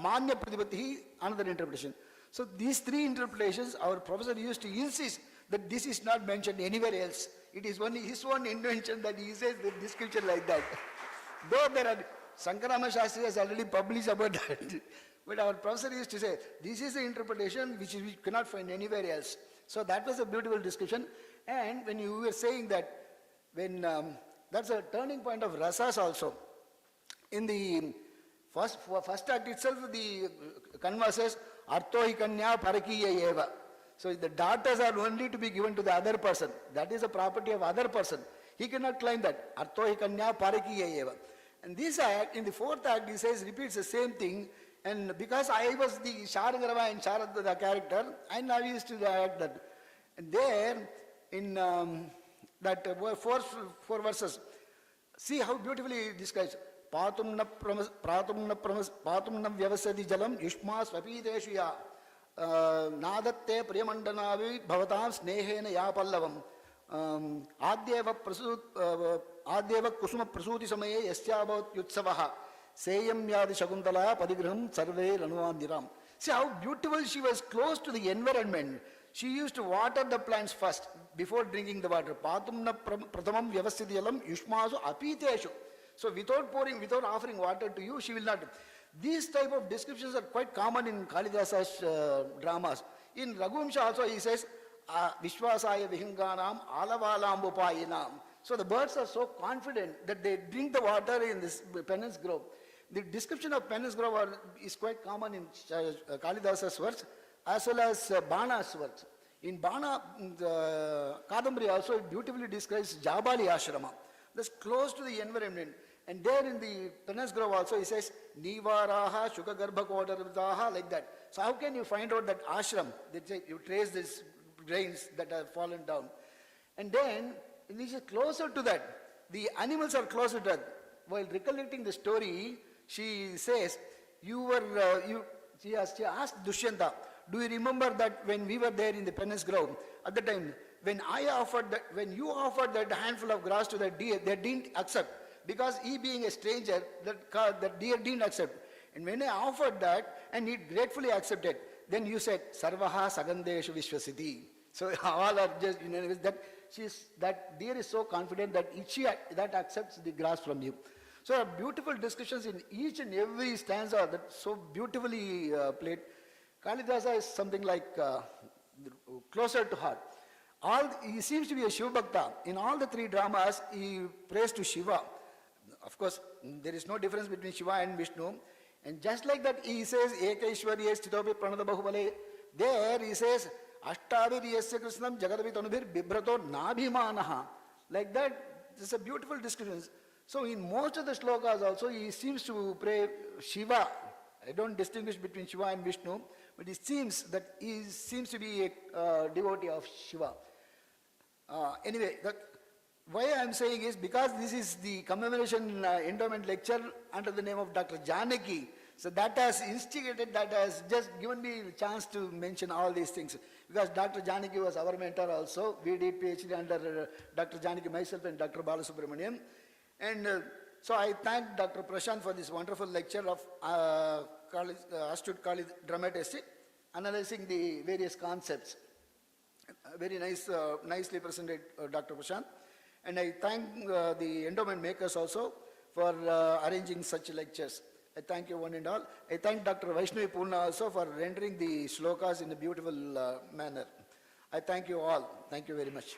Manya Pradipatti, another interpretation. So these 3 interpretations, our professor used to insist that this is not mentioned anywhere else. It is only his own invention that he says the description like that. Though there are, Sankarama Sastri has already published about that. But our professor used to say, this is the interpretation which we cannot find anywhere else. So that was a beautiful description. And when you were saying that, when that's a turning point of rasas also. In the first act itself, the Kanva says, Artohi Kanya Parakiya Eva. So the daughters are only to be given to the other person. That is a property of other person. He cannot claim that. Artohi Kanya Parakiya Eva. And this act, in the fourth act, he says, repeats the same thing. And because I was the Sharangarava and Sharad, the character, I now used to act that. And there, in that four verses, see how beautifully it describes. Patumna vyavasadi jalam yushma swapideshu ya nadatte priyamandanavi bhavatam snehena ya pallavam adyeva kusuma prasuti samaye yasyabhavat yutsavaha seyam yadi shakuntala padigraham sarve ranuvandiram. See how beautiful she was, close to the environment. She used to water the plants first before drinking the water. Patumna pratamam vyavasthidyalam yushmasu apiteshu. So without offering water to you, she will not. These type of descriptions are quite common in Kalidasa's dramas. In Raghuvamsha also he says, Vishwasaya vihinganam alavalam upayinam. So the birds are so confident that they drink the water in this penance grove. The description of penance grove is quite common in Kalidasa's works, as well as Bana's works. In Bana, Kadambari also beautifully describes Jabali Ashrama. That's close to the environment. And there in the penance grove also he says, Nivaraha, Shukagarbha Kodarvitaha, like that. So how can you find out that ashram? You trace these grains that have fallen down. And then, this is closer to that. The animals are closer to that. While recollecting the story, she says, she asked Dushyanta, do you remember that when we were there in the penance grove, at the time, when you offered that handful of grass to the deer, they didn't accept. Because he being a stranger, that deer didn't accept. And when I offered that, and he gratefully accepted, then you said, Sarvaha Sagandeshu Vishwasiti. So all are just, that deer is so confident that that accepts the grass from you. So beautiful discussions in each and every stanza that so beautifully played. Kalidasa is something like closer to heart. He seems to be a Shiva Bhakta. In all the 3 dramas, he prays to Shiva. Of course, there is no difference between Shiva and Vishnu. And just like that, he says, Ekaishwarye Stitopi Pranada Bahubale. There he says, Ashtaviriyasya Krishnam Jagadavi Tanubhir Bibrato Nabhimanaha. Like that, this is a beautiful description. So in most of the slokas also, he seems to pray Shiva. I don't distinguish between Shiva and Vishnu, but it seems that he seems to be a devotee of Shiva. Anyway, why I am saying is because this is the commemoration endowment lecture under the name of Dr. Janaki. So that has instigated, that has just given me a chance to mention all these things. Because Dr. Janaki was our mentor also. We did PhD under Dr. Janaki, myself and Dr. Balasubramanian. And so I thank Dr. Prasanth for this wonderful lecture of ASTUTE DRAMATIST, analyzing the various concepts. Very nice, nicely presented, Dr. Prasanth. And I thank the endowment makers also for arranging such lectures. I thank you one and all. I thank Dr. Vaishnavi Purna also for rendering the shlokas in a beautiful manner. I thank you all. Thank you very much.